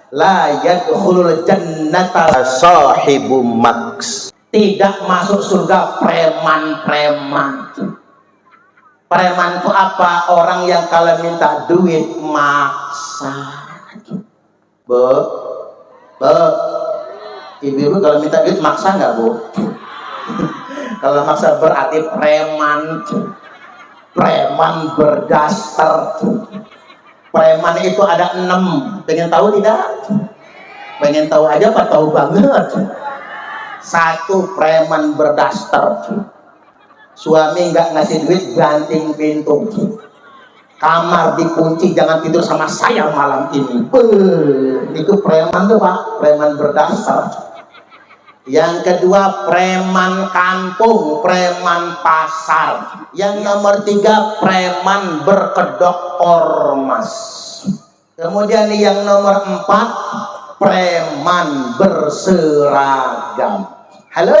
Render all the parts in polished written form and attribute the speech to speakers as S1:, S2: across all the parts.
S1: La yadkhulul jannata sahibu maks. Tidak masuk surga preman-preman. Preman itu apa? Orang yang kalau minta duit maksa. Ibu-ibu kalau minta duit maksa nggak, Bu? Kalau maksa berarti preman. Preman berdaster. Preman itu ada 6. Pengen tahu tidak? Pengen tahu aja apa tahu banget? 1, preman berdaster. Suami nggak ngasih duit, banting pintu. Kamar dikunci, jangan tidur sama saya malam ini. Itu preman tuh, Pak. Preman berdaster. Yang kedua, preman kampung, preman pasar. Yang nomor 3, preman berkedok ormas. Kemudian yang nomor 4, preman berseragam. Halo,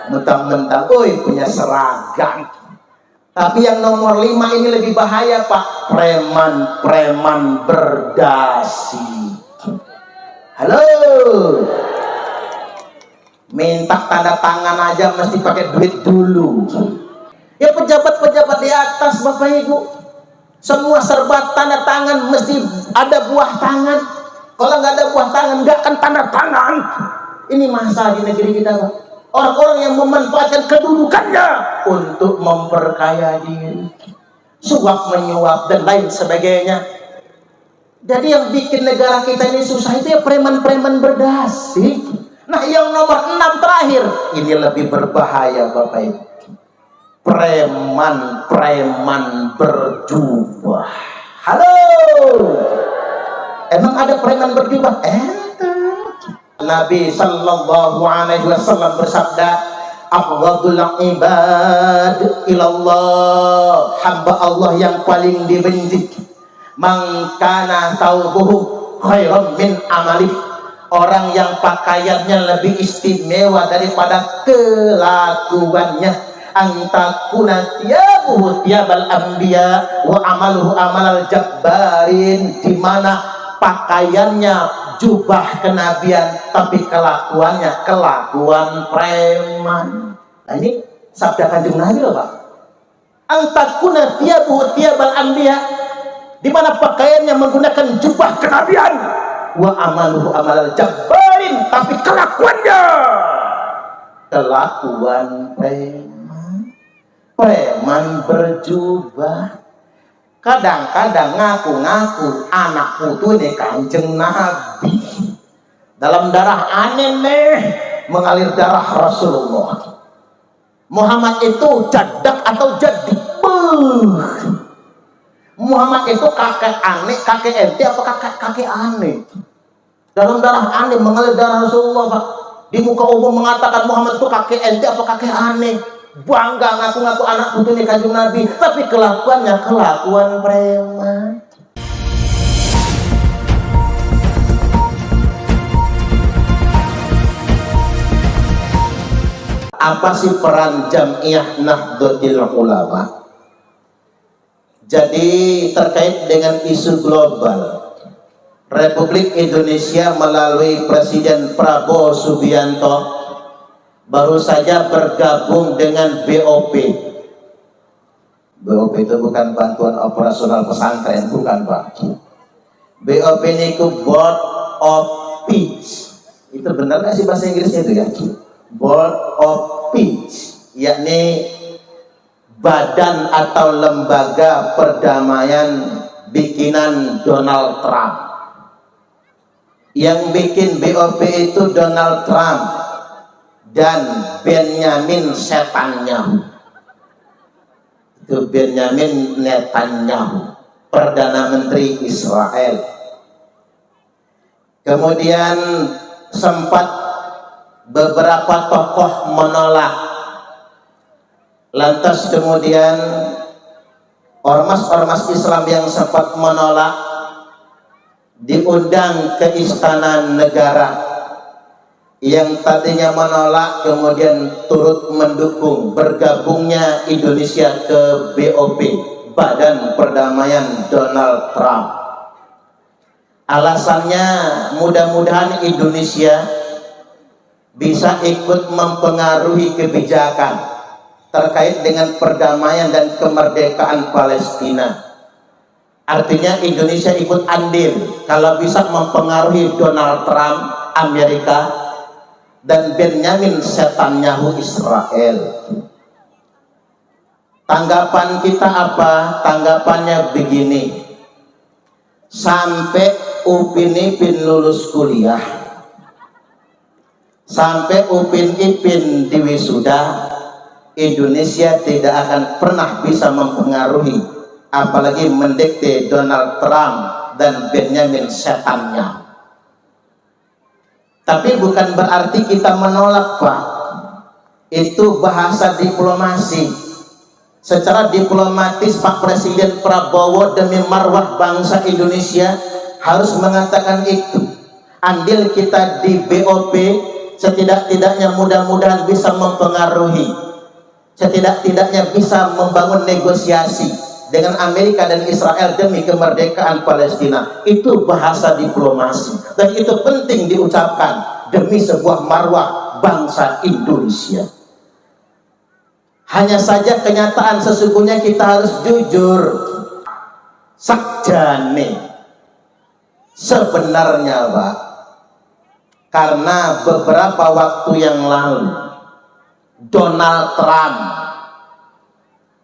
S1: mentang-mentang punya seragam. Tapi yang nomor 5 ini lebih bahaya, Pak. Preman berdasi. Halo, minta tanda tangan aja mesti pakai duit dulu. Ya pejabat-pejabat di atas, Bapak Ibu, semua serba tanda tangan, mesti ada buah tangan. Kalau nggak ada buah tangan, nggak akan tanda tangan. Ini masa di negeri kita, Pak. Orang-orang yang memanfaatkan kedudukannya untuk memperkaya diri, suap menyuap dan lain sebagainya. Jadi yang bikin negara kita ini susah itu ya preman-preman berdasi. Nah, yang nomor 6 terakhir, ini lebih berbahaya, Bapak Ibu. Preman berjubah. Halo, emang ada preman berjubah? Nabi Sallallahu Alaihi Wasallam bersabda, afdhalul ibad ilallah, hamba Allah yang paling dibenci, man kana thawbuhu khairan min amalih, orang yang pakaiannya lebih istimewa daripada kelakuannya. Antakuna tiyabuhu tiyabal anbiya wa amaluhu amalal jabbarin, di mana pakaiannya jubah kenabian tapi kelakuannya kelakuan preman. Nah, ini sabda Kanjeng Nabi loh, Pak. Antakuna tiyabuhu tiyabal anbiya, di mana pakaiannya menggunakan jubah kenabian, wa amaluhu amalal jabbarin, tapi kelakuannya kelakuan preman. Preman berjubah. Kadang-kadang ngaku-ngaku anak putu ini Kanjeng Nabi. Dalam darah aneh nih mengalir darah Rasulullah. Muhammad itu jadak atau jadi? Muhammad itu kakek aneh, kakek ente apa kakek aneh? Dalam darah aneh mengalir darah Rasulullah, Pak. Di muka umum mengatakan Muhammad itu kakek ente apa kakek aneh. Bangga ngaku-ngaku anak putunya Kanjeng Nabi, tapi kelakuannya kelakuan preman. Apa sih peran Jam'iyah Nahdlatul Ulama? Jadi terkait dengan isu global, Republik Indonesia melalui Presiden Prabowo Subianto baru saja bergabung dengan BOP. BOP itu bukan bantuan operasional pesantren, bukan, Pak. BOP ini itu Board of Peace. Itu benar nggak sih bahasa Inggrisnya itu ya? Board of Peace, yakni badan atau lembaga perdamaian bikinan Donald Trump. Yang bikin BOP itu Donald Trump dan Benyamin Netanyahu. Itu Benyamin Netanyahu, Perdana Menteri Israel. Kemudian sempat beberapa tokoh menolak. Lantas kemudian ormas-ormas Islam yang sempat menolak diundang ke Istana Negara. Yang tadinya menolak kemudian turut mendukung bergabungnya Indonesia ke BOP, Badan Perdamaian Donald Trump. Alasannya mudah-mudahan Indonesia bisa ikut mempengaruhi kebijakan terkait dengan perdamaian dan kemerdekaan Palestina. Artinya Indonesia ikut andil kalau bisa mempengaruhi Donald Trump Amerika dan Benyamin Netanyahu Israel. Tanggapan kita apa? Tanggapannya begini, sampai Upin Ipin lulus kuliah, sampai Upin Ipin diwisuda, Indonesia tidak akan pernah bisa mempengaruhi, apalagi mendikte Donald Trump dan Benyamin Netanyahu. Tapi bukan berarti kita menolak, Pak. Itu bahasa diplomasi. Secara diplomatis Pak Presiden Prabowo demi marwah bangsa Indonesia harus mengatakan itu. Andil kita di BOP setidak-tidaknya mudah-mudahan bisa mempengaruhi, setidak-tidaknya bisa membangun negosiasi dengan Amerika dan Israel demi kemerdekaan Palestina. Itu bahasa diplomasi dan itu penting diucapkan demi sebuah marwah bangsa Indonesia. Hanya saja kenyataan sesungguhnya kita harus jujur. Sakjane sebenarnya, Pak, karena beberapa waktu yang lalu Donald Trump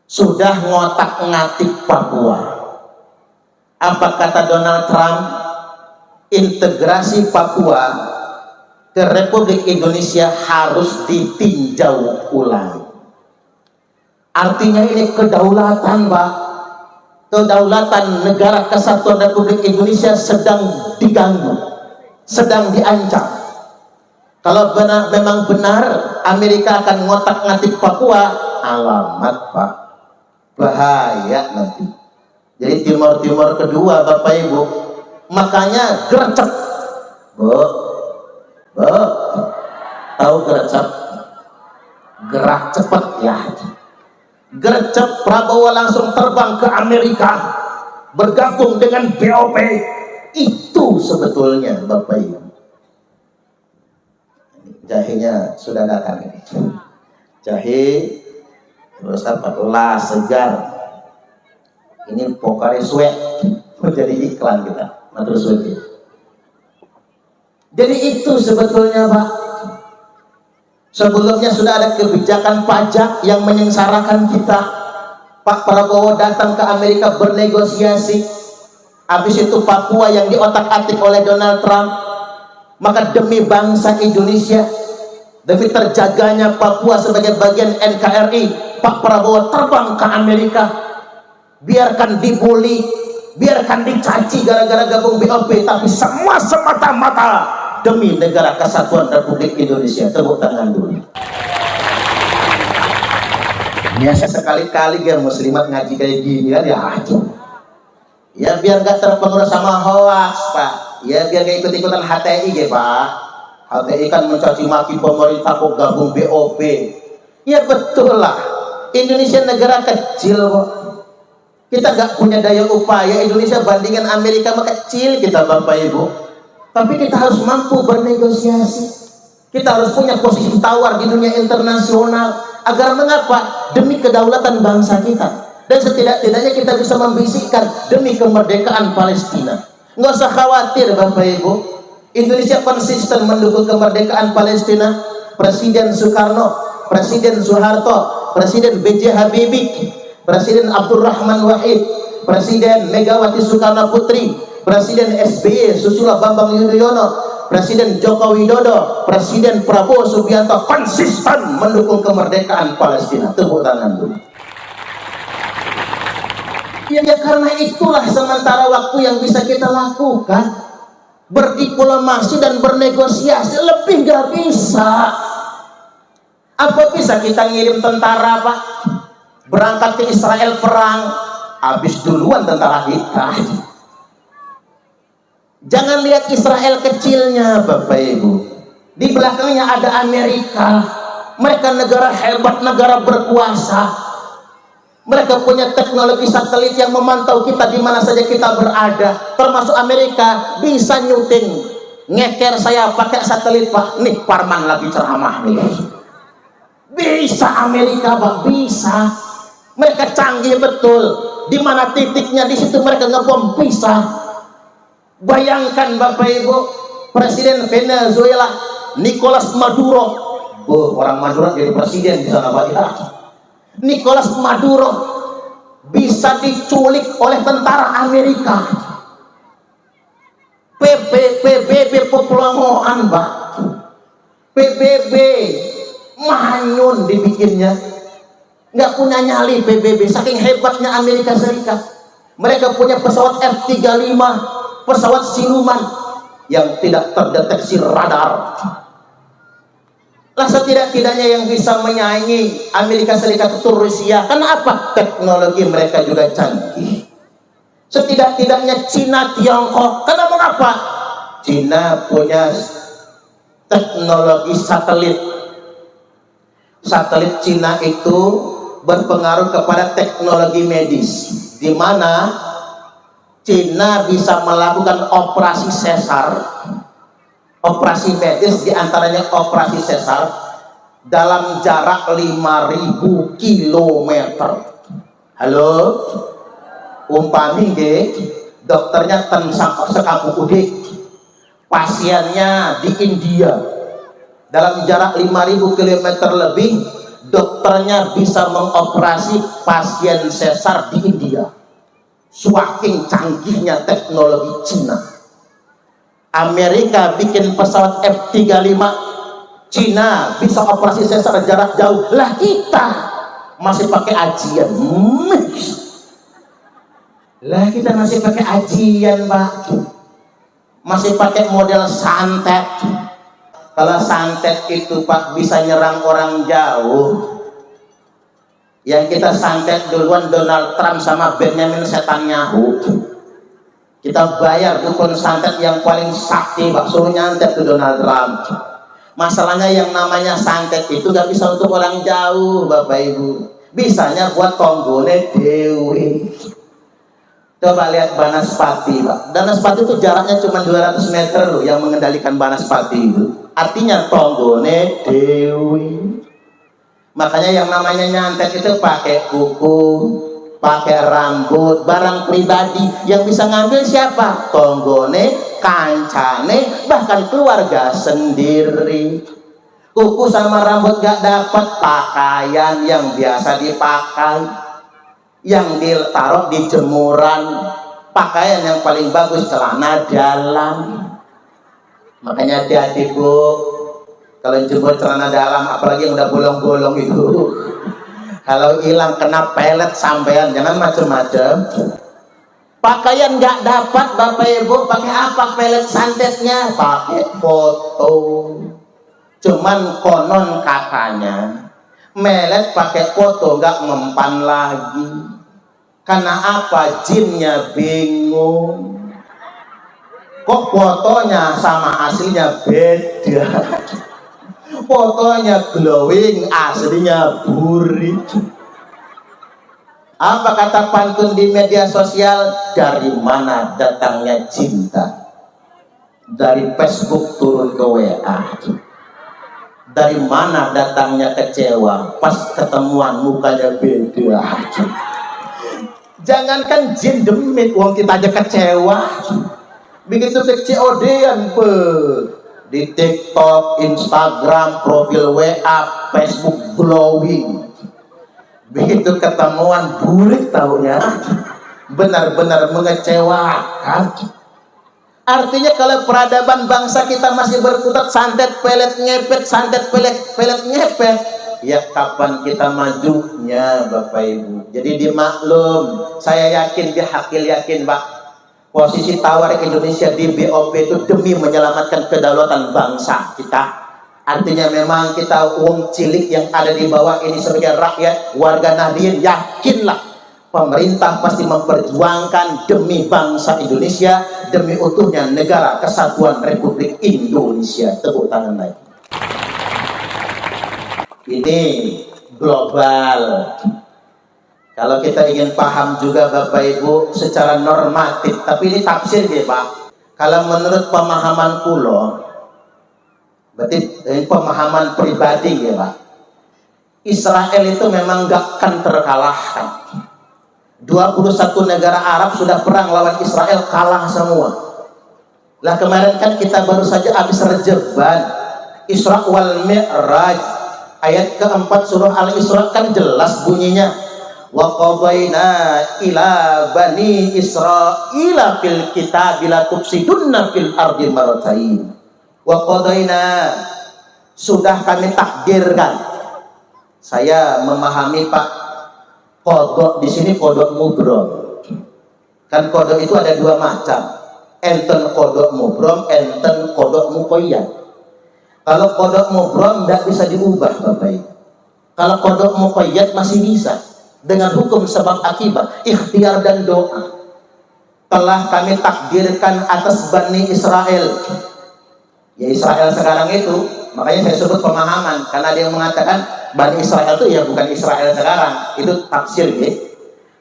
S1: sudah ngotak-ngatik Papua. Apa kata Donald Trump? Integrasi Papua ke Republik Indonesia harus ditinjau ulang. Artinya ini kedaulatan, Pak. Kedaulatan negara kesatuan Republik Indonesia sedang diganggu, sedang diancam. Kalau memang benar Amerika akan ngotak-ngatik Papua, alamat, Pak, bahaya nanti. Jadi Timor kedua, Bapak Ibu. Makanya gercep, Bu, tahu gercep? Gerak cepat ya. Gercep, Prabowo langsung terbang ke Amerika, bergabung dengan BOP. Itu sebetulnya, Bapak Ibu. Jahenya sudah datang ini. Jahe terus apa? La segar. Ini pokare suet. Jadi iklan kita. Matur suet. Jadi itu sebetulnya, Pak. Sebelumnya sudah ada kebijakan pajak yang menyengsarakan kita. Pak Prabowo datang ke Amerika bernegosiasi. Habis itu Papua yang diotak-atik oleh Donald Trump. Maka demi bangsa Indonesia, demi terjaganya Papua sebagai bagian NKRI, Pak Prabowo terbang ke Amerika. Biarkan dibully, biarkan dicaci gara-gara gabung BOP, tapi semua semata-mata demi negara kesatuan Republik Indonesia. Tepuk tangan dulu. Biasa sekali-kali ya muslimat ngaji kayak gini kan ya. Ya biar gak terpengaruh sama hoax, Pak. Ya biar gak ikut-ikutan HTI ya, Pak. HTI kan mencaci maki pemerintah kok gabung BOP. Ya betul lah. Indonesia negara kecil kok. Kita gak punya daya upaya. Indonesia bandingkan Amerika mah kecil kita, Bapak Ibu. Tapi kita harus mampu bernegosiasi. Kita harus punya posisi tawar di dunia internasional. Agar mengapa? Demi kedaulatan bangsa kita. Dan setidak-tidaknya kita bisa membisikkan demi kemerdekaan Palestina. Nggak usah khawatir, Bapak Ibu. Indonesia konsisten mendukung kemerdekaan Palestina. Presiden Soekarno, Presiden Soeharto, Presiden B.J. Habibie, Presiden Abdurrahman Wahid, Presiden Megawati Soekarno Putri, Presiden SBY Susilo Bambang Yudhoyono, Presiden Joko Widodo, Presiden Prabowo Subianto konsisten mendukung kemerdekaan Palestina. Tepuk tangan dulu. Ya karena itulah sementara waktu yang bisa kita lakukan, berdiplomasi dan bernegosiasi. Lebih gak bisa. Apa bisa kita ngirim tentara, Pak, berangkat ke Israel perang, habis duluan tentara kita. Jangan lihat Israel kecilnya, Bapak Ibu. Di belakangnya ada Amerika. Mereka negara hebat, negara berkuasa. Mereka punya teknologi satelit yang memantau kita di mana saja kita berada. Termasuk Amerika bisa nyuting, ngeker saya pakai satelit Pak. Nih Parman lagi ceramah nih. Bisa Amerika Pak, bisa. Mereka canggih betul. Di mana titiknya di situ mereka ngebom bisa. Bayangkan Bapak Ibu, Presiden Venezuela Nicolas Maduro. Orang Maduro jadi presiden di sana Pak ya. Nicolas Maduro bisa diculik oleh tentara Amerika. PBB Populongoan Pak. PBB manyun dibikinnya. Nggak punya nyali PBB, saking hebatnya Amerika Serikat. Mereka punya pesawat F-35, pesawat siluman yang tidak terdeteksi radar. Lah setidak-tidaknya yang bisa menyaingi Amerika Serikat itu Rusia. Kenapa? Teknologi mereka juga canggih. Setidak-tidaknya Cina, Tiongkok. Kenapa? Cina punya teknologi satelit. Satelit Cina itu berpengaruh kepada teknologi medis, di mana Cina bisa melakukan operasi sesar, operasi medis, diantaranya operasi sesar dalam jarak 5.000 km. Halo, umpami dokternya sekampung udik, pasiennya di India, dalam jarak 5.000 km lebih, dokternya bisa mengoperasi pasien sesar di India. Saking canggihnya teknologi Cina. Amerika bikin pesawat F-35, Cina bisa operasi sesar jarak jauh. Lah kita masih pakai ajian. Lah kita masih pakai ajian Pak. Masih pakai model santet. Kalau santet itu Pak bisa nyerang orang jauh. Yang kita santet duluan Donald Trump sama Benjamin Netanyahu. Kita bayar dukun santet yang paling sakti Pak, suruh nyantet ke Donald Trump. Masalahnya yang namanya santet itu gak bisa untuk orang jauh Bapak Ibu. Bisanya buat tonggone dewi. Coba lihat Banaspati Pak. Banaspati itu jaraknya cuma 200 meter loh yang mengendalikan Banaspati itu. Artinya tonggone dewi. Makanya yang namanya nyantet itu pakai kuku, pakai rambut, barang pribadi. Yang bisa ngambil siapa? Tonggone, kancane, bahkan keluarga sendiri. Kuku sama rambut gak dapat, pakaian yang biasa dipakai, yang ditaruh di jemuran. Pakaian yang paling bagus celana dalam. Makanya hati-hati Bu, kalau jemur celana dalam, apalagi yang udah bolong-bolong itu, kalau hilang kena pelet sampean, jangan macam-macam. Pakaian nggak dapat Bapak Ibu, pakai apa pelet santetnya? Pakai foto. Cuman konon katanya melet pakai foto nggak mempan lagi. Karena apa? Jinnya bingung. Kok fotonya sama aslinya beda? Fotonya glowing, aslinya burik. Apa kata pantun di media sosial? Dari mana datangnya cinta? Dari Facebook turun ke WA. Dari mana datangnya kecewa? Pas ketemuan mukanya beda. Jangankan jin demit, wong kita aja kecewa. Begitu COD-an di TikTok, Instagram, profil WA, Facebook glowing. Begitu ketemuan burik taunya, benar-benar mengecewakan. Artinya kalau peradaban bangsa kita masih berkutat santet pelet ngepet, santet pelet ngepet, ya kapan kita majunya Bapak Ibu? Jadi dimaklum, saya yakin, dihakil yakin Pak, posisi tawar Indonesia di BOP itu demi menyelamatkan kedaulatan bangsa kita. Artinya memang kita wong cilik yang ada di bawah ini sebagai rakyat, warga Nahdien, yakinlah pemerintah pasti memperjuangkan demi bangsa Indonesia, demi utuhnya negara kesatuan Republik Indonesia. Tepuk tangan lagi. Ini global. Kalau kita ingin paham juga Bapak Ibu secara normatif, tapi ini tafsir ya Pak. Kalau menurut pemahaman kulo, berarti ini pemahaman pribadi ya Pak. Israel itu memang gak akan terkalahkan. 21 negara Arab sudah perang lawan Israel, kalah semua. Lah kemarin kan kita baru saja habis rejeban Isra wal Mi'raj, ayat keempat surah Al-Isra kan jelas bunyinya, wa qadaina ila bani Israila fil kitab la tufsidunna fil ardi marratain. Wa qadaina, sudah kami takdirkan. Saya memahami Pak, kodok di sini kodok mubrom. Kan kodok itu ada dua macam. Enten kodok mubrom, enten kodok muqayyad. Kalau kodok mubrom tidak bisa diubah Bapak Ibu. Kalau kodok muqayyad masih bisa. Dengan hukum sebab akibat, ikhtiar dan doa. Telah kami takdirkan atas Bani Israel. Ya Israel sekarang itu, makanya saya sebut pemahaman. Karena ada yang mengatakan Bani Israel itu ya bukan Israel sekarang. Itu tafsir ya.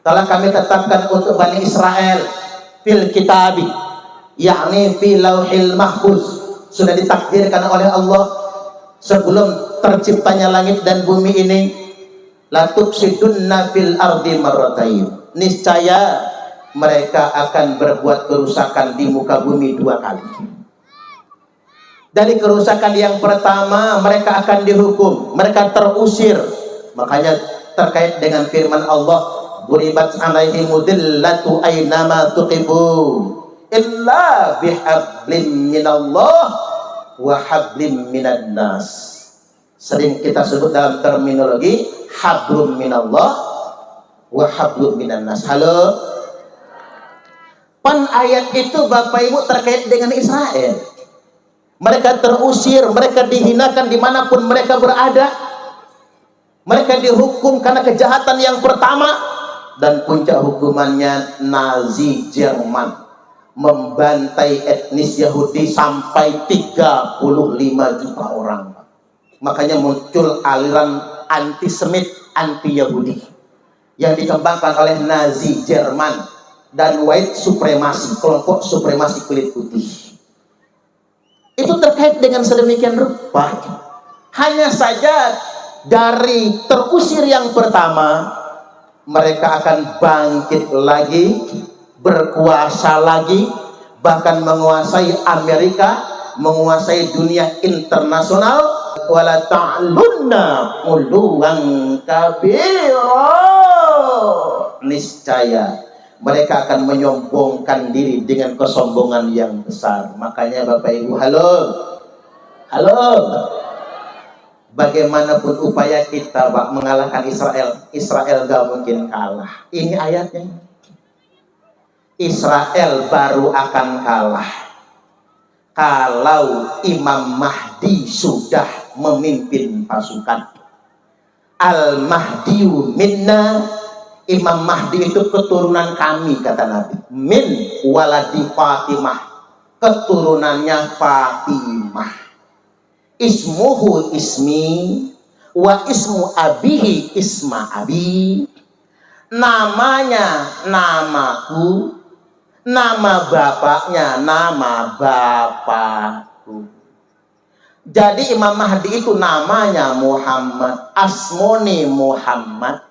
S1: Telah kami tetapkan untuk Bani Israel fil kitabi, yakni fil lauhil mahfuz, sudah ditakdirkan oleh Allah sebelum terciptanya langit dan bumi ini. La tufsidunna fil ardi marratain, niscaya mereka akan berbuat kerusakan di muka bumi dua kali. Dari kerusakan yang pertama, mereka akan dihukum, mereka terusir. Makanya terkait dengan firman Allah, duribat alaihimud dillatu aynama tuqibu illa bihablim minallah wa hablim minan nas. Sering kita sebut dalam terminologi hablum minallah wa hablum minan nas. Halo. Pan ayat itu Bapak Ibu terkait dengan Israel. Mereka terusir, mereka dihinakan dimanapun mereka berada. Mereka dihukum karena kejahatan yang pertama. Dan puncak hukumannya Nazi Jerman membantai etnis Yahudi sampai 35 juta orang. Makanya muncul aliran antisemit, anti-Yahudi yang dikembangkan oleh Nazi Jerman dan white supremasi, kelompok supremasi kulit putih. Itu terkait dengan sedemikian rupa. Hanya saja dari terusir yang pertama, mereka akan bangkit lagi, berkuasa lagi, bahkan menguasai Amerika, menguasai dunia internasional. Wala ta'lunna uluwan kabira, niscaya mereka akan menyombongkan diri dengan kesombongan yang besar. Makanya Bapak Ibu, halo, bagaimanapun upaya kita Pak mengalahkan Israel gak mungkin kalah. Ini ayatnya, Israel baru akan kalah kalau Imam Mahdi sudah memimpin pasukan. Al-Mahdiyu minna, Imam Mahdi itu keturunan kami kata Nabi. Min waladi Fatimah, keturunannya Fatimah. Ismuhu ismi wa ismu abihi isma abi, namanya namaku, nama bapaknya nama bapakku. Jadi Imam Mahdi itu namanya Muhammad, asmoni Muhammad,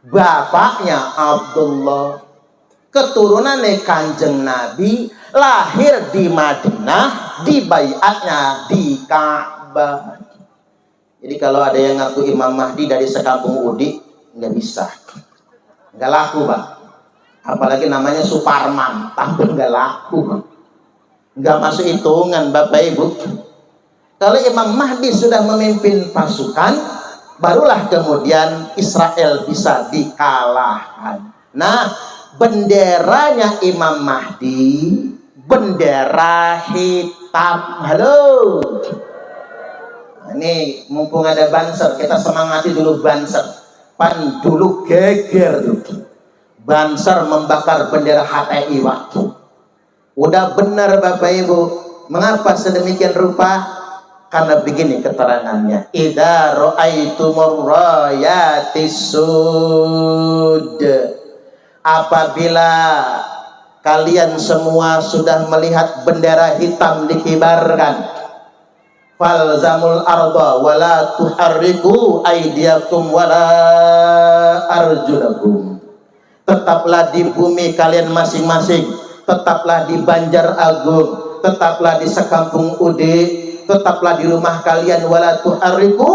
S1: bapaknya Abdullah, keturunannya Kanjeng Nabi, lahir di Madinah, dibaiatnya di Ka'bah. Jadi kalau ada yang ngaku Imam Mahdi dari sekampung Udi, nggak bisa, nggak laku Pak. Apalagi namanya Suparman, tampil nggak laku, nggak masuk hitungan Bapak Ibu. Kalau Imam Mahdi sudah memimpin pasukan, barulah kemudian Israel bisa dikalahkan. Nah, benderanya Imam Mahdi, bendera hitam. Halo. Nah, ini mumpung ada Banser, kita semangati dulu Banser. Pan dulu geger dulu. Banser membakar bendera HTI waktu. Udah benar Bapak Ibu. Mengapa sedemikian rupa? Karena begini keterangannya, idza ra'aitumur rayatis sud, apabila kalian semua sudah melihat bendera hitam dikibarkan, falzamul arda wala tuharriku aydiyakum wala arjulakum, tetaplah di bumi kalian masing-masing, tetaplah di Banjar Agung, tetaplah di Sekampung Ude, tetaplah di rumah kalian, wala tuharriku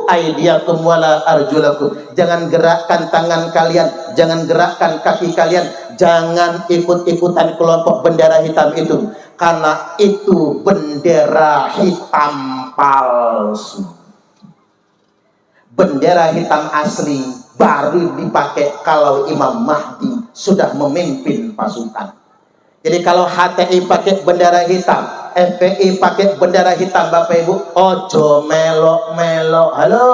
S1: aydiyakum wala arjulakum, jangan gerakkan tangan kalian, jangan gerakkan kaki kalian, jangan ikut-ikutan kelompok bendera hitam itu, karena itu bendera hitam palsu. Bendera hitam asli baru dipakai kalau Imam Mahdi sudah memimpin pasukan. Jadi kalau HTI pakai bendera hitam, FPI pakai bendera hitam, Bapak Ibu, ojo melok-melok, halo,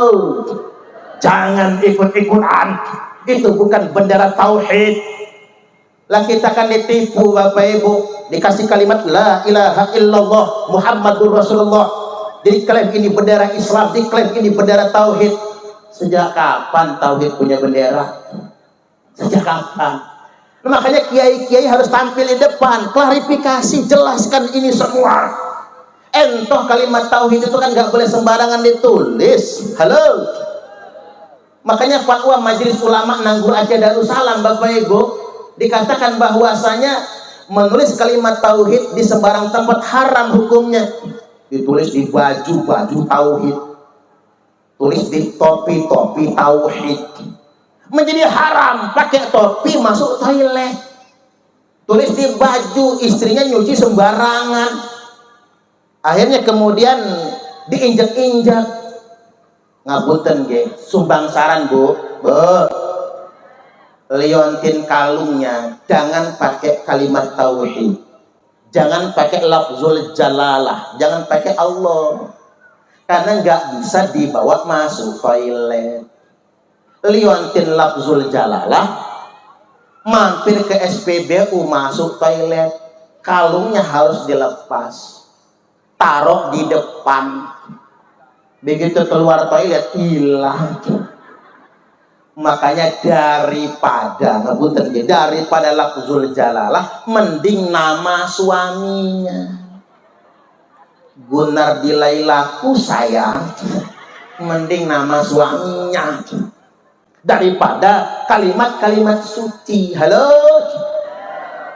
S1: jangan ikut-ikutan, itu bukan bendera tauhid. Lah kita kan ditipu, Bapak Ibu, dikasih kalimat la ilaha illallah Muhammadur Rasulullah, diklaim ini bendera Islam, diklaim ini bendera tauhid. Sejak kapan tauhid punya bendera? Sejak kapan? Nah, makanya kiai-kiai harus tampil di depan, klarifikasi, jelaskan ini semua. Entoh kalimat tauhid itu kan nggak boleh sembarangan ditulis. Halo. Makanya fatwa Majelis Ulama Nanggur Aceh Darussalam, Bapak Ibu, dikatakan bahwasanya menulis kalimat tauhid di sembarang tempat haram hukumnya. Ditulis di baju tauhid, tulis di topi tauhid, menjadi haram. Pakai topi masuk toilet, tulis di baju, istrinya nyuci sembarangan, akhirnya kemudian diinjak-injak. Ngapunten ge, sumbang saran Bu, liontin kalungnya jangan pakai kalimat tauhid, jangan pakai lafzul jalalah, jangan pakai Allah, karena nggak bisa dibawa masuk toilet. Liontin lafzul jalalah, mampir ke SPBU masuk toilet, kalungnya harus dilepas, taruh di depan, begitu keluar toilet hilang. Makanya daripada lafzul jalalah, mending nama suaminya. Gunar dilailaku sayang, mending nama suaminya daripada kalimat-kalimat suci. Halo.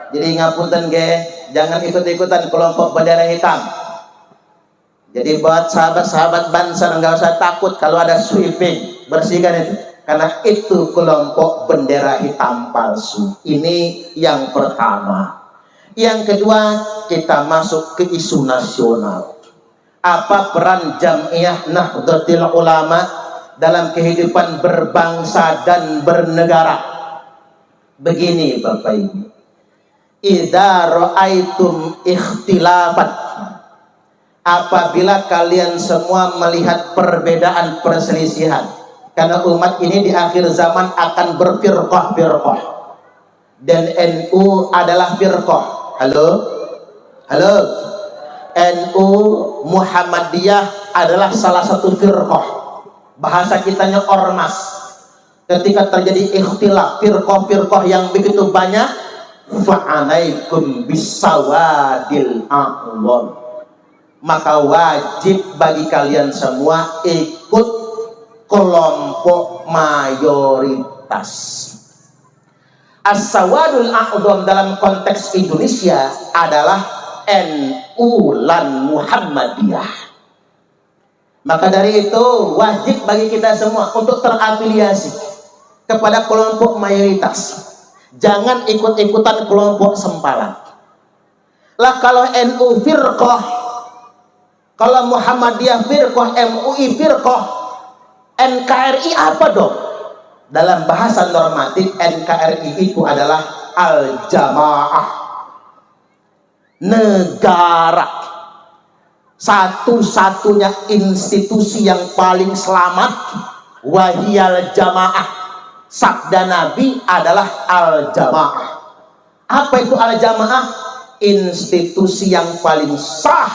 S1: Jadi ngapunten ge, jangan ikut-ikutan kelompok bendera hitam. Jadi buat sahabat-sahabat Banser nggak usah takut kalau ada sweeping, bersihkan itu, karena itu kelompok bendera hitam palsu. Ini yang pertama. Yang kedua, kita masuk ke isu nasional. Apa peran Jam'iyah Nahdlatul Ulama dalam kehidupan berbangsa dan bernegara? Begini Bapak Ibu, idza ra'aitum ikhtilafan, apabila kalian semua melihat perbedaan perselisihan, karena umat ini di akhir zaman akan berfirqah-firqah, dan NU adalah firqah. Halo, NU Muhammadiyah adalah salah satu firqah. Bahasa kitanya ormas. Ketika terjadi ikhtilaf firqah-firqah yang begitu banyak, fa'alaikum bisawadil a'dham, maka wajib bagi kalian semua ikut kelompok mayoritas. As-sawadul a'dham dalam konteks Indonesia adalah NU lan Muhammadiyah. Maka dari itu wajib bagi kita semua untuk terafiliasi kepada kelompok mayoritas. Jangan ikut-ikutan kelompok sempalan. Lah kalau NU firqah, kalau Muhammadiyah firqah, MUI firqah, NKRI apa dong? Dalam bahasa normatif NKRI itu adalah al-jamaah, negara. Satu-satunya institusi yang paling selamat, wahiyal jamaah. Sabda Nabi adalah al-jamaah. Apa itu al-jamaah? Institusi yang paling sah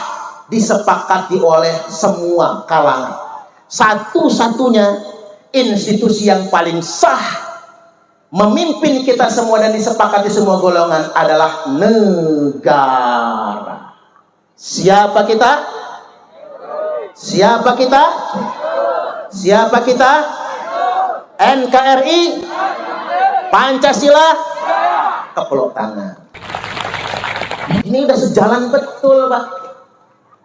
S1: disepakati oleh semua kalangan. Satu-satunya institusi yang paling sah memimpin kita semua dan disepakati semua golongan adalah negara. Siapa kita? Siapa kita? Siapa kita? NKRI, Pancasila, kepeluk tangan. Ini udah sejalan betul, Pak.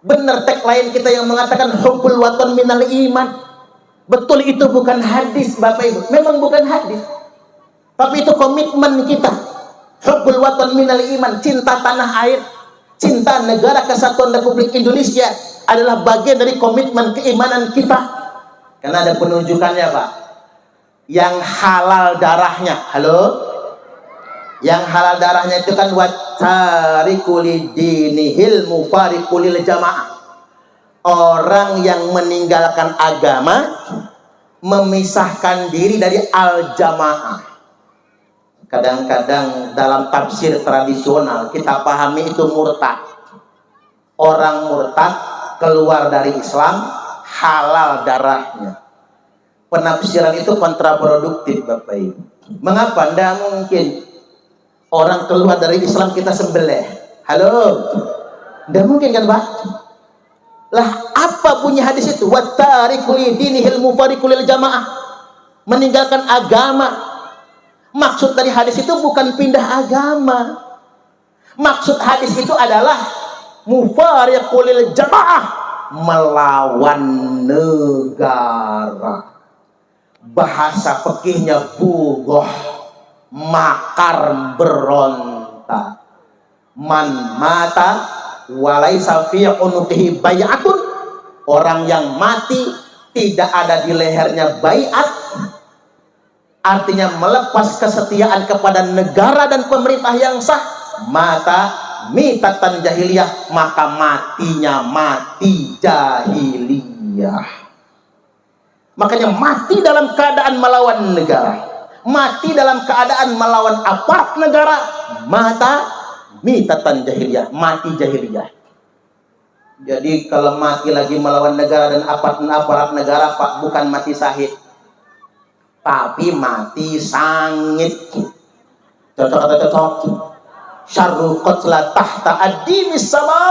S1: Benar tagline kita yang mengatakan hubbul watan minal iman. Betul, itu bukan hadis, Bapak Ibu. Memang bukan hadis. Tapi itu komitmen kita. Hubbul watan minal iman, cinta tanah air, cinta negara kesatuan Republik Indonesia adalah bagian dari komitmen keimanan kita. Karena ada penunjukannya, Pak. Yang halal darahnya, halo? Yang halal darahnya itu kan watariku lidinihil mufariqu lil jamaah. Orang yang meninggalkan agama, memisahkan diri dari al-jamaah. Kadang-kadang dalam tafsir tradisional kita pahami itu murtad. Orang murtad keluar dari Islam, halal darahnya. Penafsiran itu kontraproduktif, Bapak Ibu. Mengapa? Tidak mungkin orang keluar dari Islam kita sembelih. Halo? Tidak mungkin kan, Pak? Lah, apa bunyi hadis itu? Wattariku lidinihil mufariqu lil jamaah. Meninggalkan agama. Maksud dari hadis itu bukan pindah agama. Maksud hadis itu adalah mufariqu lil jamaah, melawan negara. Bahasa fikihnya bugoh, makar, berontak. Man mata walaisa fi unuqihi bai'atun, orang yang mati tidak ada di lehernya bai'at, artinya melepas kesetiaan kepada negara dan pemerintah yang sah, mata mitatan jahiliyah, maka matinya mati jahiliyah. Makanya mati dalam keadaan melawan negara, mati dalam keadaan melawan aparat negara, mata mitatan jahiliyah, mati jahiliyah. Jadi kalau mati lagi melawan negara dan aparat negara, Pak, bukan mati syahid, tapi mati sangit. Cocok atau cocok? Syarru qatla tahta adimis sama.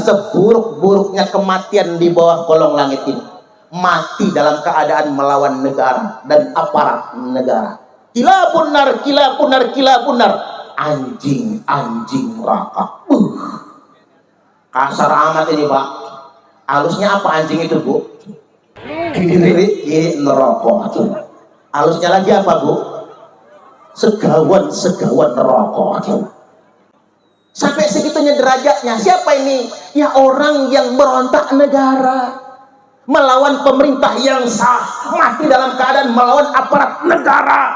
S1: Seburuk-buruknya kematian di bawah kolong langit ini, mati dalam keadaan melawan negara dan aparat negara. Kilapunar, kilapunar, kilapunar, anjing-anjing neraka. Kasar amat ini, Pak. Halusnya apa anjing itu, Bu? Kiri neraka. Halusnya lagi apa, Bu? Segawan neraka. Sampai segitunya derajatnya. Siapa ini? Ya orang yang berontak negara, melawan pemerintah yang sah, mati dalam keadaan melawan aparat negara.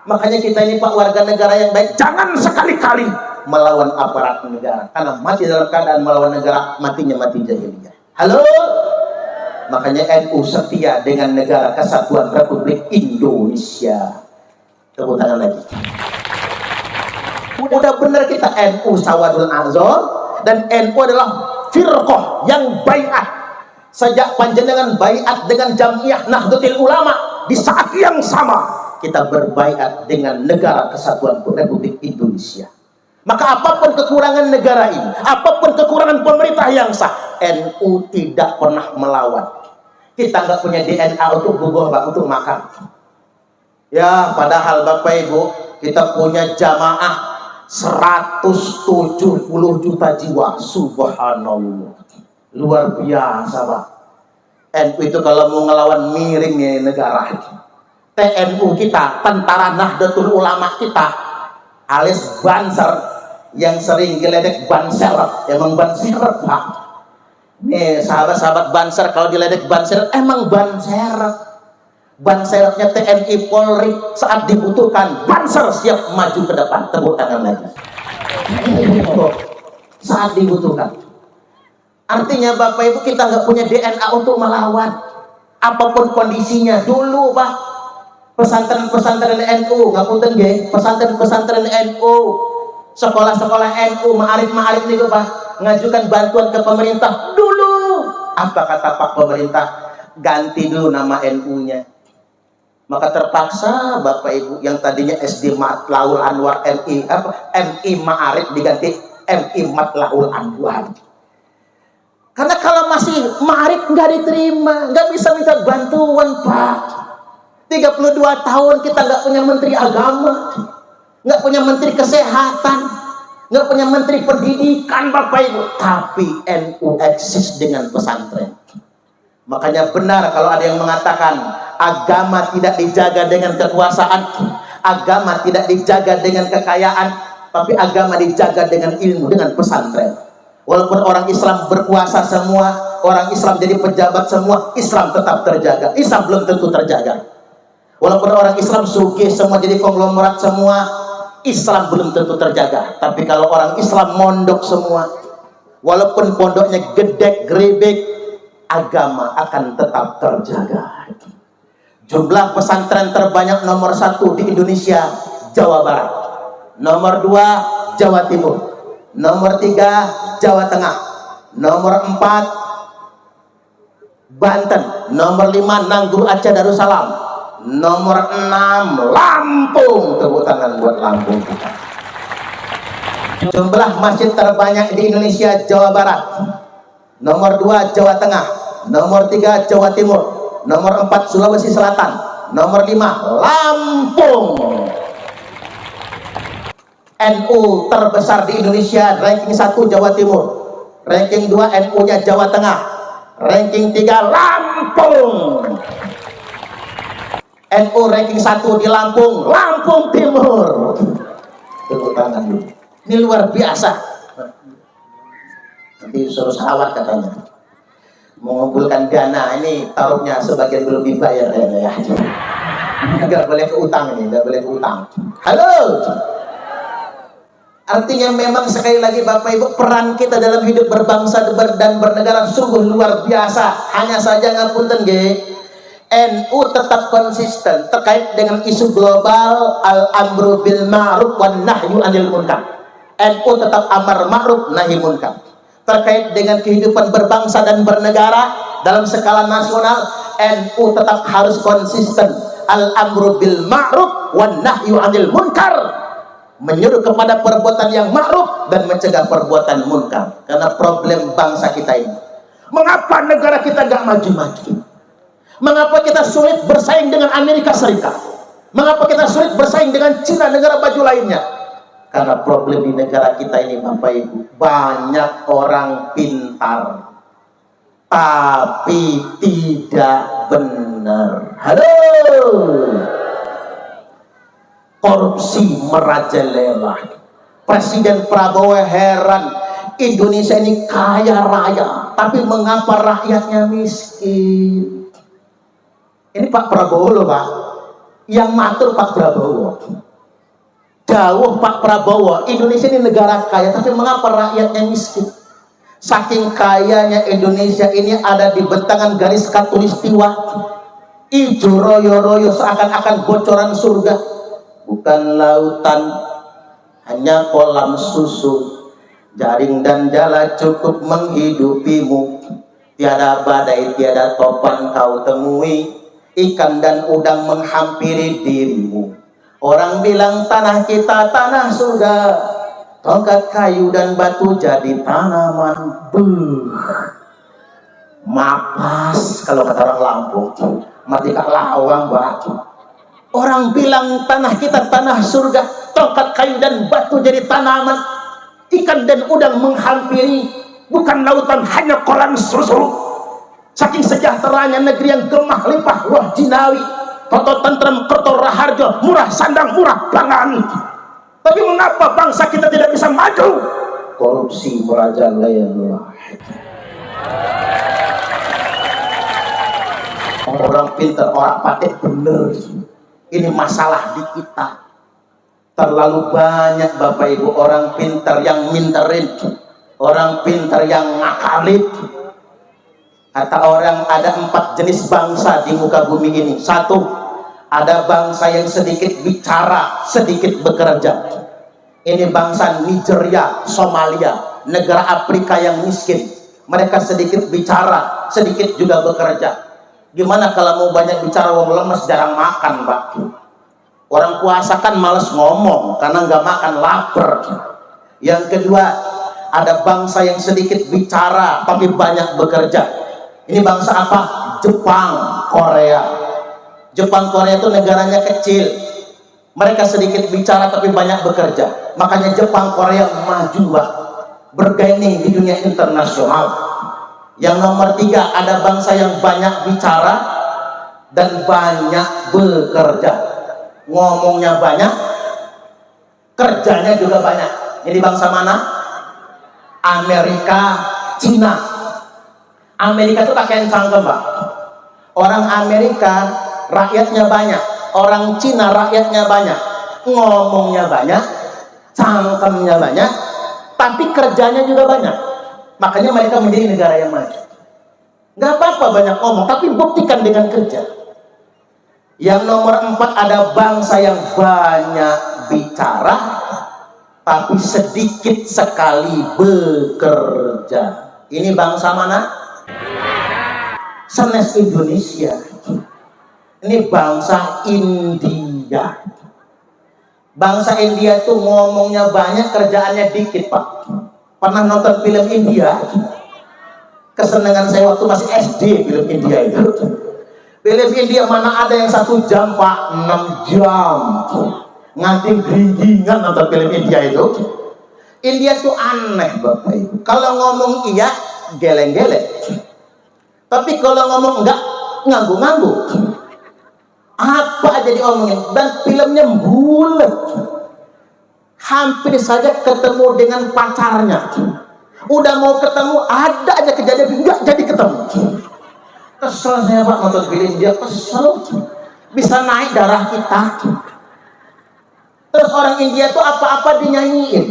S1: Makanya kita ini, Pak, warga negara yang baik, jangan sekali-kali melawan aparat negara. Karena mati dalam keadaan melawan negara, matinya mati jahiliyah. Halo? Makanya NU setia dengan negara kesatuan Republik Indonesia. Tepuk tangan lagi. Udah benar kita NU Sawadul Azhar, dan NU adalah firqah yang baiat. Sejak panjenengan baiat dengan Jamiah Nahdlatul Ulama, di saat yang sama kita berbaiat dengan negara kesatuan Republik Indonesia. Maka apapun kekurangan negara ini, apapun kekurangan pemerintah yang sah, NU tidak pernah melawan. Kita nggak punya DNA untuk bugoh, Pak, untuk makan. Ya, padahal Bapak Ibu, kita punya jamaah 170 juta jiwa. Subhanallah, luar biasa, Pak. NU itu kalau mau ngelawan miring nih negara. TNU kita, Tentara Nahdlatul Ulama kita, alias Banser, yang sering geledek Banser, emang Banser, Pak. Nih sahabat-sahabat Banser, kalau diledek Banser, emang Banser. Bansernya TNI Polri saat dibutuhkan, Banser siap maju ke depan. Tepuk tangan lagi. Saat dibutuhkan. Artinya Bapak Ibu, kita nggak punya DNA untuk melawan apapun kondisinya. Dulu, Pak, pesantren-pesantren NU, ngapunten nggih, pesantren-pesantren NU Sekolah-sekolah NU, ma'arif nih Pak, ngajukan bantuan ke pemerintah dulu. Apa kata Pak pemerintah? Ganti dulu nama NU-nya. Maka terpaksa Bapak Ibu yang tadinya SD Matlaul Anwar MI Ma'arif diganti MI Matlaul Anwar. Karena kalau masih Ma'arif nggak diterima, nggak bisa minta bantuan Pak. 32 tahun kita nggak punya menteri agama, nggak punya menteri kesehatan, nggak punya menteri pendidikan Bapak Ibu, tapi NU eksis dengan pesantren. Makanya benar kalau ada yang mengatakan agama tidak dijaga dengan kekuasaan, agama tidak dijaga dengan kekayaan, tapi agama dijaga dengan ilmu, dengan pesantren. Walaupun orang Islam berkuasa semua, orang Islam jadi pejabat semua, Islam tetap terjaga. Islam belum tentu terjaga. Walaupun orang Islam sugih semua jadi konglomerat semua, Islam belum tentu terjaga. Tapi kalau orang Islam mondok semua, walaupun pondoknya gedek gerebek, agama akan tetap terjaga. Jumlah pesantren terbanyak nomor 1 di Indonesia, Jawa Barat. Nomor 2, Jawa Timur. Nomor 3, Jawa Tengah. Nomor 4, Banten. Nomor 5, Nangguru Aceh Darussalam. Nomor 6, Lampung. Tepuk tangan buat Lampung kita. Jumlah masjid terbanyak di Indonesia, Jawa Barat. Nomor 2, Jawa Tengah. Nomor 3, Jawa Timur. Nomor 4, Sulawesi Selatan. Nomor 5, Lampung. NU terbesar di Indonesia, ranking 1 Jawa Timur, ranking 2 NU-nya Jawa Tengah, ranking 3 Lampung. NU ranking 1 di Lampung, Lampung Timur. Tepuk tangan dulu. Ini luar biasa. Nanti suruh sawat katanya. Mengumpulkan dana, ini taruhnya sebagian belum dibayar ya. Nggak boleh ke utang ini, nggak boleh ke utang. Halo. Artinya memang sekali lagi Bapak Ibu, peran kita dalam hidup berbangsa dan bernegara sungguh luar biasa. Hanya saja ngapunten nggih, NU tetap konsisten terkait dengan isu global al-amru bil ma'ruf wan nahyu 'anil munkar. NU tetap amar ma'ruf nahi munkar. Terkait dengan kehidupan berbangsa dan bernegara dalam skala nasional, NU tetap harus konsisten al-amru bil ma'ruf wan nahyu 'anil munkar, menyuruh kepada perbuatan yang ma'ruf dan mencegah perbuatan munkar. Karena problem bangsa kita ini, mengapa negara kita nggak maju-maju? Mengapa kita sulit bersaing dengan Amerika Serikat? Mengapa kita sulit bersaing dengan Cina, negara maju lainnya? Karena problem di negara kita ini Bapak Ibu, banyak orang pintar tapi tidak benar. Halo. Korupsi merajalela. Presiden Prabowo heran, Indonesia ini kaya raya, tapi mengapa rakyatnya miskin? Ini Pak Prabowo loh Pak, yang matur Pak Prabowo. Dawuh Pak Prabowo, Indonesia ini negara kaya, tapi mengapa rakyatnya miskin? Saking kayanya Indonesia ini ada di bentangan garis khatulistiwa, ijo royo-royo seakan-akan bocoran surga. Bukan lautan, hanya kolam susu, jaring dan jala cukup menghidupimu. Tiada badai, tiada topan kau temui, ikan dan udang menghampiri dirimu. Orang bilang tanah kita tanah surga, tongkat kayu dan batu jadi tanaman. Mapas kalau kata orang Lampung, mati kak lawang batu. Orang bilang tanah kita tanah surga, tongkat kayu dan batu jadi tanaman, ikan dan udang menghampiri, bukan lautan hanya kolam susu. Saking sejahteranya negeri yang gemah limpah roh jinawi, toto tentrem kerto raharjo, murah sandang murah pangan. Tapi mengapa bangsa kita tidak bisa maju? Korupsi merajalela. Orang pintar, orang pakai bener. Ini masalah di kita. Terlalu banyak Bapak Ibu orang pintar yang minterin, orang pintar yang ngakalin. Kata orang ada 4 jenis bangsa di muka bumi ini. 1, ada bangsa yang sedikit bicara, sedikit bekerja. Ini bangsa Nigeria, Somalia, negara Afrika yang miskin. Mereka sedikit bicara, sedikit juga bekerja. Gimana kalau mau banyak bicara, wong lemes jarang makan, Pak. Orang puasa kan males ngomong karena nggak makan, lapar. Yang kedua, ada bangsa yang sedikit bicara tapi banyak bekerja. Ini bangsa apa? Jepang, Korea. Jepang, Korea itu negaranya kecil. Mereka sedikit bicara tapi banyak bekerja. Makanya Jepang, Korea maju, Pak, bergaining di dunia internasional. Yang nomor tiga, ada bangsa yang banyak bicara dan banyak bekerja. Ngomongnya banyak, kerjanya juga banyak. Jadi bangsa mana? Amerika, Cina. Amerika itu pakaian cangkem, Pak. Orang Amerika rakyatnya banyak, orang Cina rakyatnya banyak, ngomongnya banyak, cangkemnya banyak, tapi kerjanya juga banyak. Makanya mereka menjadi negara yang maju. Nggak apa-apa banyak ngomong, tapi buktikan dengan kerja. Yang nomor 4, ada bangsa yang banyak bicara tapi sedikit sekali bekerja. Ini bangsa mana? Sanes Indonesia. Ini bangsa India. Bangsa India tuh ngomongnya banyak, kerjaannya dikit, Pak. Pernah nonton film India? Kesenangan saya waktu masih SD film India itu. Film India mana ada yang 1 jam, Pak? 6 jam. Nganti geringingan nonton film India itu. India tuh aneh, Bapak Ibu. Kalau ngomong iya, geleng-geleng. Tapi kalau ngomong enggak, nganggu-nganggu. Apa aja diomongin. Dan filmnya bulat. Hampir saja ketemu dengan pacarnya. Udah mau ketemu, ada aja kejadian enggak jadi ketemu. Kesel saya, Pak, nonton film dia, kesel. Bisa naik darah kita. Terus orang India tuh apa-apa dinyanyiin.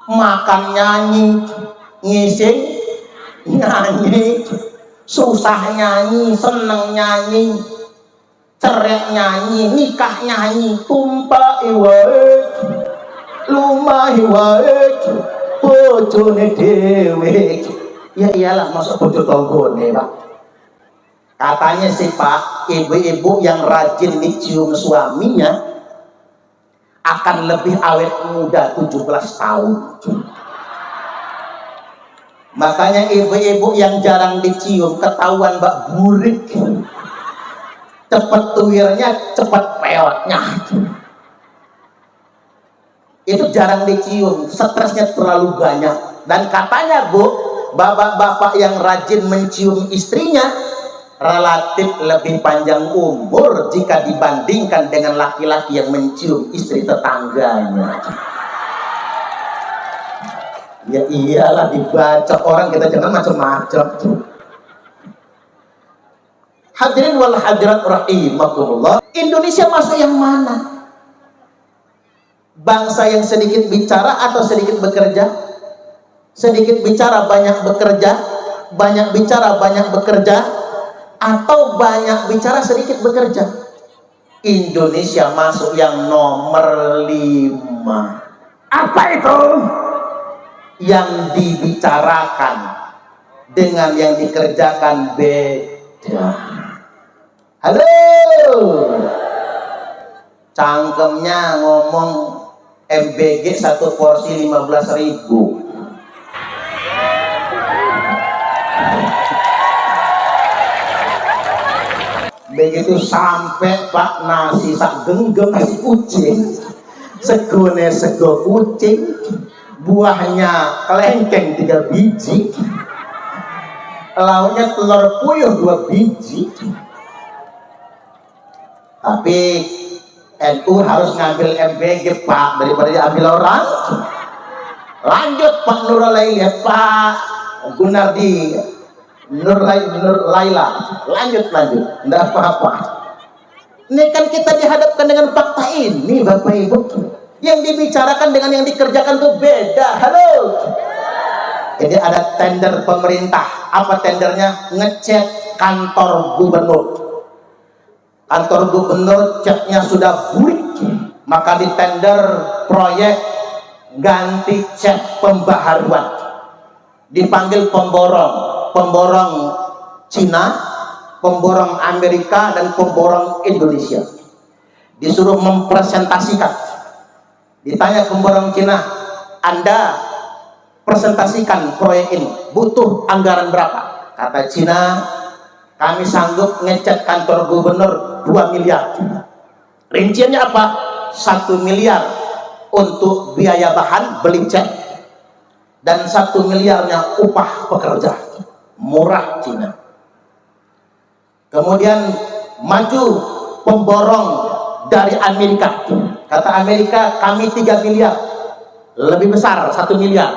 S1: Makan nyanyi, ngising nyanyi, susah nyanyi, seneng nyanyi, cerai nyanyi, nikah nyanyi, tumpah iwae, lumah iwae, bojone dhewe. Ya iyalah, masuk bojo tanggane, Pak. Katanya sih, Pak, ibu-ibu yang rajin dicium suaminya akan lebih awet muda 17 tahun. Makanya ibu-ibu yang jarang dicium ketahuan, Mbak, burik. Cepet tuirnya, cepet peotnya. Itu jarang dicium, stresnya terlalu banyak. Dan katanya, Bu, bapak-bapak yang rajin mencium istrinya relatif lebih panjang umur jika dibandingkan dengan laki-laki yang mencium istri tetangganya. Ya iyalah, dibaca orang, kita jangan macam-macam. Hadirin wal hadirat rahimakumullah. Indonesia masuk yang mana? Bangsa yang sedikit bicara atau sedikit bekerja? Sedikit bicara banyak bekerja, banyak bicara banyak bekerja, atau banyak bicara sedikit bekerja? Indonesia masuk yang nomor 5. Apa itu? Yang dibicarakan dengan yang dikerjakan beda. Halo, cangkemnya ngomong MBG 1 porsi 15.000. Begitu sampai, Pak, nasi sak genggam nasi kucing, segone sego kucing, buahnya kelengkeng 3 biji, lauknya telur puyuh 2 biji. Tapi NU harus ngambil MBG, Pak, daripada diambil orang. Lanjut, Pak Nurulaili, Pak Gunardi, Nur Laila, lanjut, enggak apa-apa. Ini kan kita dihadapkan dengan fakta ini, Bapak Ibu. Yang dibicarakan dengan yang dikerjakan tuh beda. Halo. Jadi ada tender pemerintah. Apa tendernya? Ngecek kantor gubernur. Kantor gubernur catnya sudah burik, maka ditender proyek ganti cat pembaharuan, dipanggil pemborong Cina, pemborong Amerika, dan pemborong Indonesia, disuruh mempresentasikan. Ditanya pemborong Cina, Anda presentasikan proyek ini butuh anggaran berapa? Kata Cina, kami sanggup ngecat kantor gubernur 2 miliar. Rinciannya apa? 1 miliar untuk biaya bahan beli cat, dan 1 miliarnya upah pekerja. Murah Cina. Kemudian maju pemborong dari Amerika. Kata Amerika, kami 3 miliar, lebih besar 1 miliar.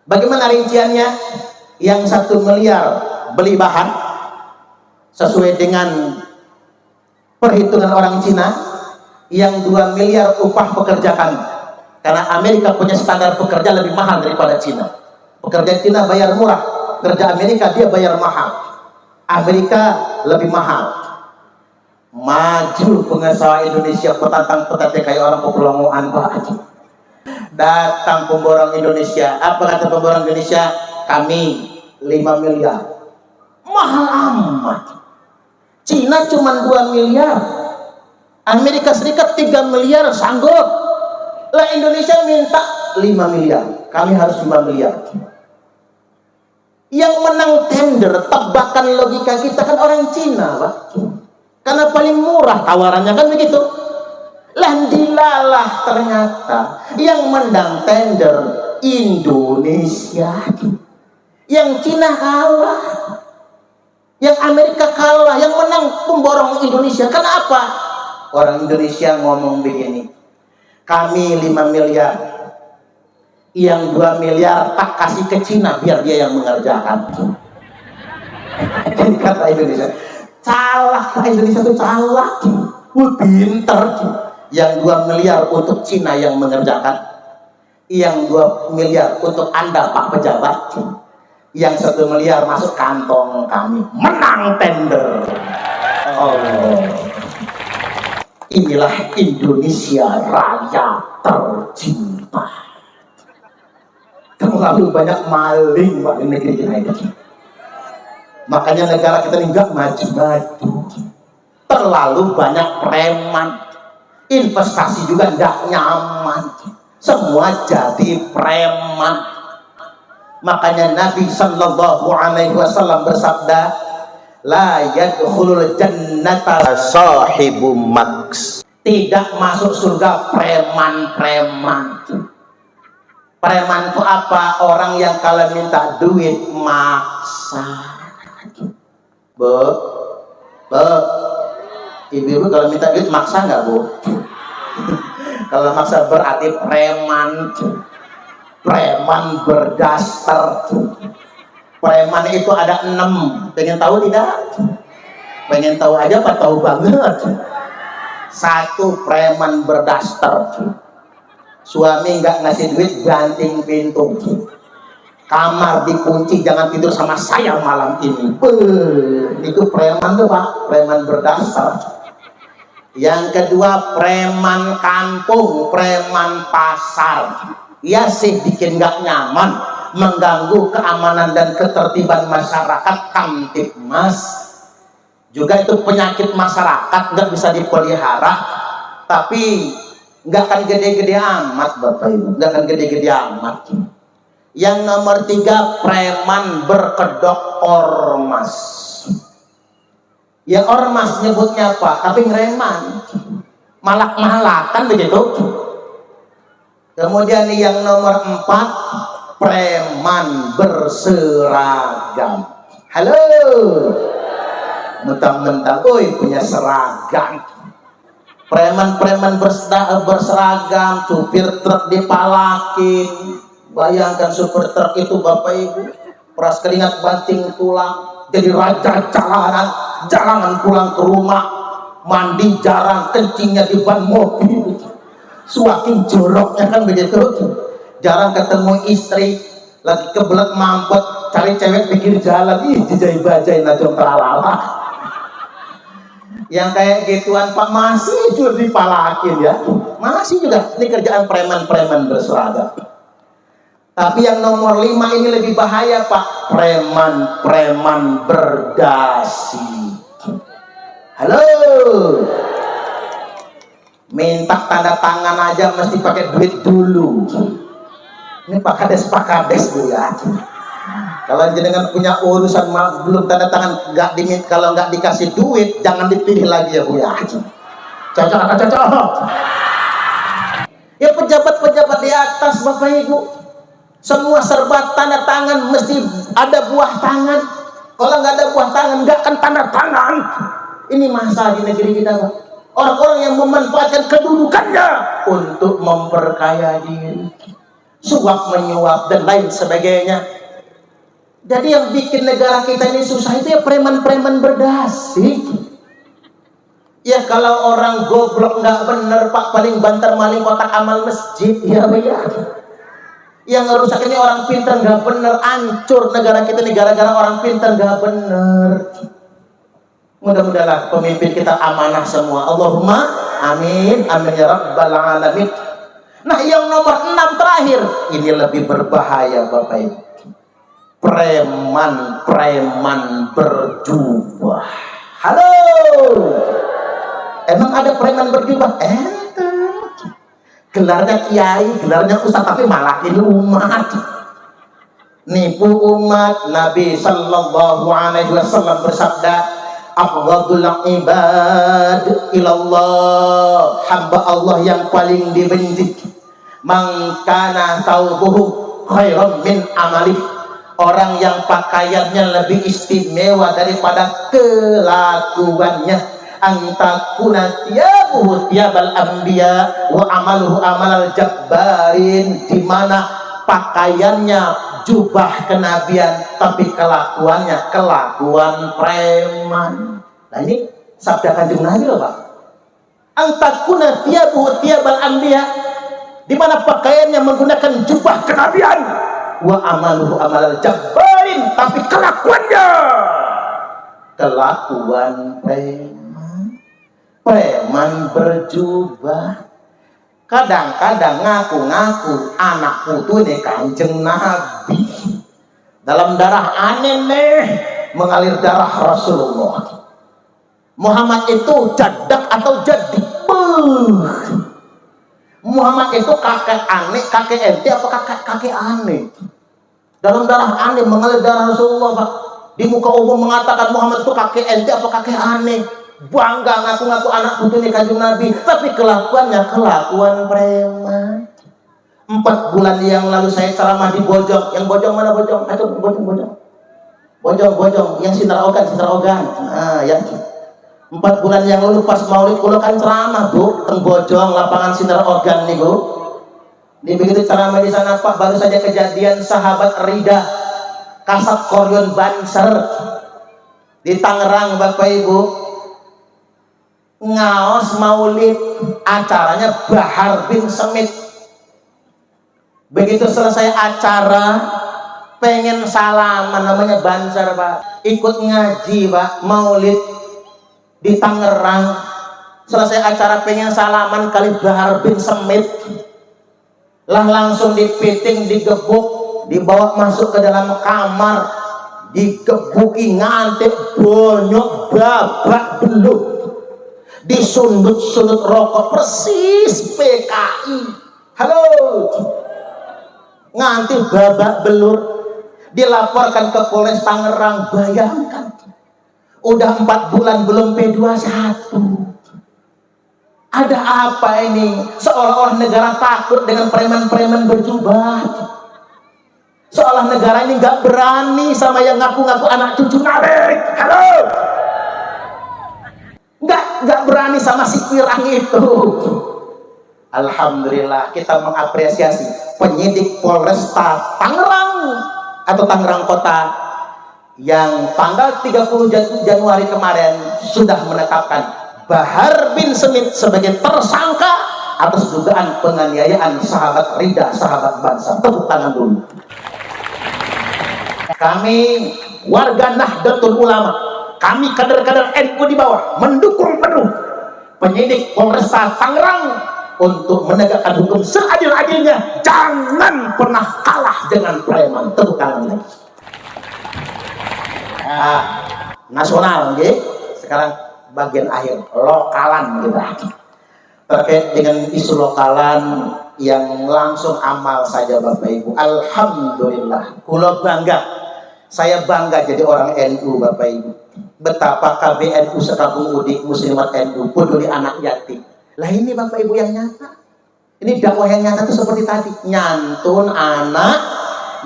S1: Bagaimana rinciannya? Yang 1 miliar beli bahan sesuai dengan perhitungan orang Cina, yang 2 miliar upah pekerja kami. Karena Amerika punya standar pekerja lebih mahal daripada Cina. Pekerja Cina bayar murah, pekerja Amerika dia bayar mahal. Amerika lebih mahal. Maju pengusaha Indonesia, petantang-petantang kayak orang peperongoan, Pak. Datang pemborong Indonesia. Apa kata pemborong Indonesia? Kami 5 miliar. Mahal amat. Cina cuma 2 miliar. Amerika Serikat 3 miliar sanggup. Lah Indonesia minta 5 miliar. Kami harus 5 miliar. Yang menang tender, tebakan logika kita kan orang Cina, Pak. Karena paling murah tawarannya, kan begitu. Lah dilalah ternyata yang menang tender Indonesia. Yang Cina kalah, yang Amerika kalah, yang menang pemborong Indonesia. Kenapa? Orang Indonesia ngomong begini, kami 5 miliar, yang 2 miliar tak kasih ke Cina biar dia yang mengerjakan. Jadi kata Indonesia, salah, Indonesia itu salah. Pinter. Yang 2 miliar untuk Cina yang mengerjakan, yang 2 miliar untuk Anda Pak pejabat, yang 1 miliar masuk kantong kami. Menang tender. Oh, inilah Indonesia Raya tercinta. Terlalu banyak maling, Pak, di negeri kita ini. Makanya negara kita ini nggak maju-maju. Terlalu banyak preman. Investasi juga nggak nyaman. Semua jadi preman. Makanya Nabi Sallallahu Alaihi Wasallam bersabda, la yadkhulul jannata sahibu maks. Tidak masuk surga preman-preman. Preman itu apa? Orang yang kalau minta duit maksa. Ibu-ibu kalau minta duit maksa nggak, Bu? Kalau maksa berarti preman. Preman berdaster. Preman itu ada 6. Pengen tahu tidak? Pengen tahu aja apa tahu banget? 1, preman berdaster. Suami nggak ngasih duit, banting pintu. Kamar dikunci, jangan tidur sama saya malam ini. Itu preman tuh, Pak. Preman berdaster. Yang kedua, preman kampung, preman pasar. Ya sih bikin nggak nyaman, mengganggu keamanan dan ketertiban masyarakat, kamtibmas. Juga itu penyakit masyarakat, nggak bisa dipelihara. Tapi nggak akan gede-gede amat, Bapak Ibu. Nggak akan gede-gede amat. Yang nomor 3, preman berkedok ormas. Ya ormas nyebutnya apa? Tapi ngereman, malak-malakan begitu. Kemudian yang nomor 4, preman berseragam. Halo, mentang-mentang, punya seragam. Preman-preman berseragam, supir truk dipalakin. Bayangkan supir truk itu, Bapak Ibu, peras keringat banting tulang, jadi raja jalanan pulang ke rumah, mandi jarang, kencingnya di ban mobil, suakin joroknya kan begitu. Jarang ketemu istri, lagi kebelet mampet, cari cewek pinggir jalan, jijai bajai najong teralala. Yang kayak gituan Pak masih juga dipalakin ya, masih juga ini kerjaan preman-preman berseragam. Tapi yang nomor 5 ini lebih bahaya Pak, preman-preman berdasi. Halo, minta tanda tangan aja mesti pakai duit dulu. Ini Pak Kades Bu ya. Kalau jenengan punya urusan belum tanda tangan, kalau nggak dikasih duit, jangan dipilih lagi ya Bu ya. Cocok atau cocok? Ya pejabat-pejabat di atas Bapak Ibu, semua serba tanda tangan, mesti ada buah tangan. Kalau nggak ada buah tangan, nggak akan tanda tangan. Ini masalah di negeri kita Pak. Orang-orang yang memanfaatkan kedudukannya untuk memperkaya diri, suap menyuap dan lain sebagainya. Jadi yang bikin negara kita ini susah itu ya preman-preman berdasi. Ya kalau orang goblok nggak bener Pak, paling banter maling kotak amal masjid ya Pak ya. Yang ngerusak ini orang pintar nggak bener, hancur negara kita ini gara-gara orang pintar nggak bener. Mudah-mudahan pemimpin kita amanah semua. Allahumma amin amin ya rabbal alamin. Nah yang nomor 6 terakhir ini lebih berbahaya Bapak Ibu. Preman-preman berjubah. Halo, emang ada preman berjubah? Gelarnya kiai, gelarnya ustaz, tapi malakin umat, nipu umat. Nabi Sallallahu Alaihi Wasallam bersabda, afdhalul ibad ilallah, hamba Allah yang paling dibenci, man kana thawbuhu khairan min amalih, orang yang pakaiannya lebih istimewa daripada kelakuannya. Antakuna tiabuhu tiabal anbiya wa amaluhu amalal jabbarin, di mana pakaiannya jubah kenabian tapi kelakuannya kelakuan preman. Nah ini sabda Kanjeng Nabi loh Pak. Antakuna tiabuhu tiabal anbiya, di mana pakaiannya menggunakan jubah kenabian, wa amaluhu amalal jabbarin, tapi kelakuannya kelakuan preman. Preman berjubah kadang-kadang ngaku-ngaku anak putu ini Kanjeng Nabi, dalam darah aneh nih mengalir darah Rasulullah. Muhammad itu jadak atau jadi? Muhammad itu kakek aneh, kakek ente apa kakek aneh? Dalam darah aneh mengalir darah Rasulullah Pak. Di muka umum mengatakan Muhammad itu kakek ente apa kakek aneh. Bangga ngaku-ngaku anak putunya Kanjeng Nabi, tapi kelakuannya kelakuan preman. 4 bulan yang lalu saya ceramah di Bojong. Yang Bojong mana Bojong? Ayo Bojong yang Sinar Ogan. Nah ya, 4 bulan yang lalu pas Maulid kulo kan ceramah Bu, teng Bojong lapangan Sinar Ogan nih Bu. Di begitu ceramah di sana Pak, baru saja kejadian sahabat Rida kasat koryon Banser di Tangerang Bapak Ibu, ngaos maulid, acaranya Bahar bin Semit. Begitu selesai acara pengen salaman, namanya Banser Pak, ikut ngaji Pak, maulid di Tangerang. Selesai acara pengen salaman kali Bahar bin Semit, lah langsung dipiting, digebuk, dibawa masuk ke dalam kamar, digebuki ngantik bonyok babak beluk, disundut-sundut rokok persis PKI. Halo, nganti babak belur, dilaporkan ke Polres Tangerang. Bayangkan, udah 4 bulan belum P21. Ada apa ini? Seolah-olah negara takut dengan preman-preman berjubah, seolah negara ini nggak berani sama yang ngaku-ngaku anak cucu Nabi. Halo, nggak berani sama si pirang itu. Alhamdulillah kita mengapresiasi penyidik Polresta Tangerang atau Tangerang Kota yang tanggal 30 Januari kemarin sudah menetapkan Bahar bin Semit sebagai tersangka atas dugaan penganiayaan sahabat Rida, sahabat Banser. Tepuk tangan dulu. Kami warga Nahdlatul Ulama kami kader-kader NU di bawah mendukung penuh penyidik Polresta Tangerang untuk menegakkan hukum seadil-adilnya. Jangan pernah kalah dengan preman. Tepuk tangan lagi. Nasional, okay? Sekarang bagian akhir, lokalan kita. Terkait dengan isu lokalan yang langsung amal saja Bapak Ibu. Alhamdulillah, kula bangga. Saya bangga jadi orang NU Bapak Ibu. Betapa KBNU Sekampung Udik Muslimat NU peduli anak yatim. Lah ini Bapak Ibu yang nyata. Ini dakwah yang nyata itu seperti tadi, nyantun anak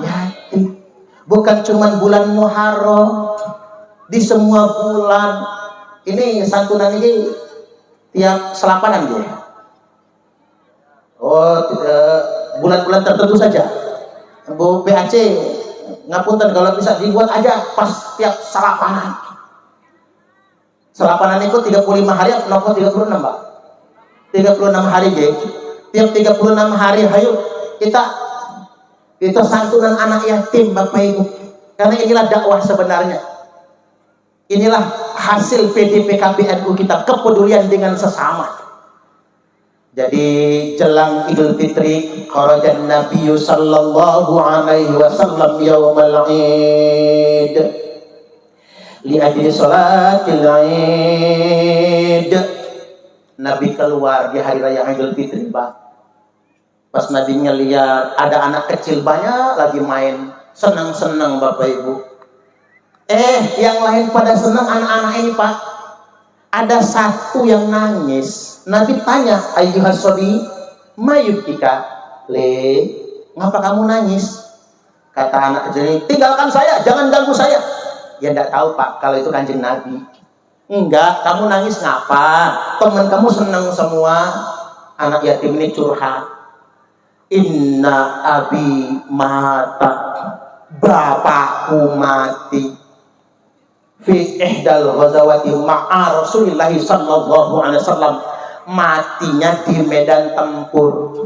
S1: yatim. Bukan cuma bulan Muharram, di semua bulan. Ini santunan ini tiap selapanan dia. Oh, bulan-bulan tertentu saja. Bu PAC, ngapunten kalau bisa dibuat aja pas tiap selapanan. Selapanan itu 35 hari atau 36, Pak? 36 hari, G. Tiap 36 hari, ayo kita santunan anak yatim Bapak Ibu. Karena inilah dakwah sebenarnya. Inilah hasil PDP KBNU kita, kepedulian dengan sesama. Jadi jelang Idul Fitri, kharajan Nabi sallallahu alaihi wasallam yaumal Id li ajli salatil Id. Nabi keluar di hari raya Idul Fitri, Pak. Pas Nabi ngeliat ada anak kecil banyak lagi main, senang-senang Bapak Ibu. Yang lain pada senang anak-anak ini, Pak. Ada satu yang nangis. Nabi tanya, ayyuhas shabi, mayubkika? Ngapa kamu nangis? Kata anak kecil ini, tinggalkan saya, jangan ganggu saya. Ya enggak tahu, Pak, kalau itu Kanjeng Nabi. Enggak, kamu nangis ngapa? Teman kamu senang semua. Anak yatim ini curhat. Inna abi mata, bapakku mati. Fi ihdal ghazawati ma'a Rasulillah sallallahu alaihi wasallam, matinya di medan tempur,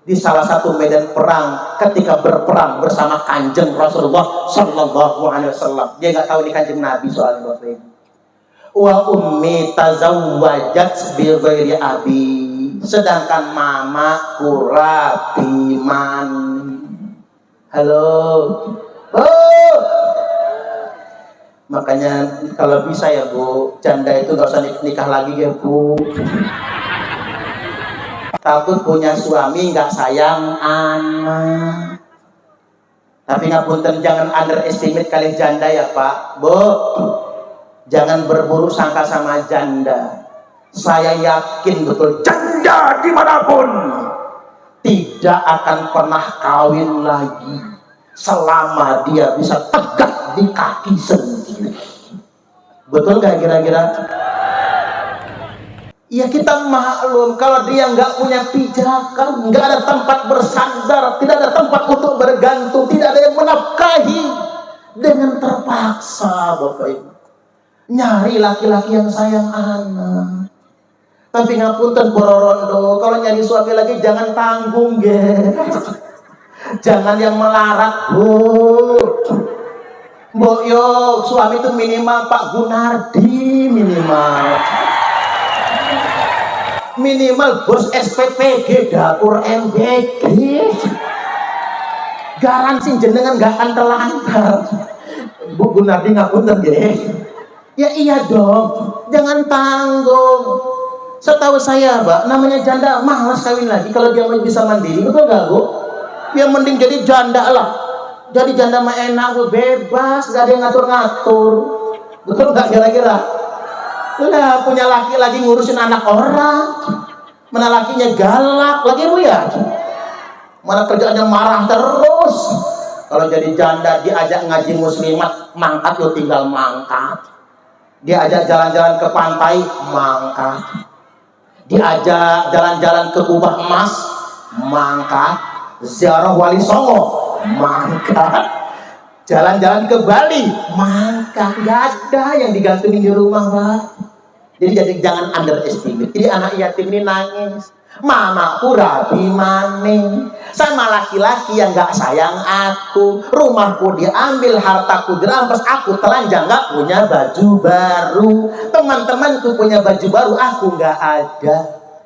S1: di salah satu medan perang ketika berperang bersama Kanjeng Rasulullah sallallahu alaihi wasallam. Dia nggak tahu ini Kanjeng Nabi soalnya Bapak Ibu. Wa ummi tazawwajat bi ghairi abi, sedangkan mamaku rabiman. Halo. Oh. Makanya kalau bisa ya Bu, janda itu gak usah nikah lagi ya Bu. Takut punya suami gak sayang anak. Tapi ngapunten, jangan underestimate kali janda ya Pak. Bu, jangan berburuk sangka sama janda. Saya yakin betul janda dimanapun tidak akan pernah kawin lagi selama dia bisa tegak di kaki sendiri. Betul gak kira-kira? Ya kita maklum kalau dia nggak punya pijakan, nggak ada tempat bersandar, tidak ada tempat untuk bergantung, tidak ada yang menafkahi, dengan terpaksa Bapak Ibu nyari laki-laki yang sayang anak. Tapi ngapunten Bororondo, kalau nyari suami lagi jangan tanggung jangan yang melarat Bu. Mbok yo suami itu minimal Pak Gunardi, minimal bos SPPG dapur MBG, garansi jenengan gak akan terlantar. Bu Gunardi ngapunten ya iya dong, jangan tanggung. Setahu saya Mbak, namanya janda malas kawin lagi kalau dia bisa mandiri, betul gak Bu? Ya mending jadi janda lah. Jadi janda mah enak Bu, bebas, gak ada yang ngatur-ngatur. Betul gak kira-kira? Lah punya laki lagi ngurusin anak orang, mana lakinya galak lagi Bu ya, mana kerjaannya marah terus. Kalau jadi janda diajak ngaji muslimat, mangkat lo tinggal mangkat. Diajak jalan-jalan ke pantai, mangkat. Diajak jalan-jalan ke Kubah Emas, mangkat. Ziarah Wali Songo, mangkat. Jalan-jalan ke Bali, mangkat. Gak ada yang digantungin di rumah Pak. Jadi jangan underestimate. Jadi anak yatim ini nangis, Mamaku rabi maning sama laki-laki yang gak sayang aku. Rumahku diambil, hartaku dirampas, aku telanjang gak punya baju baru. Teman-temanku punya baju baru, aku gak ada.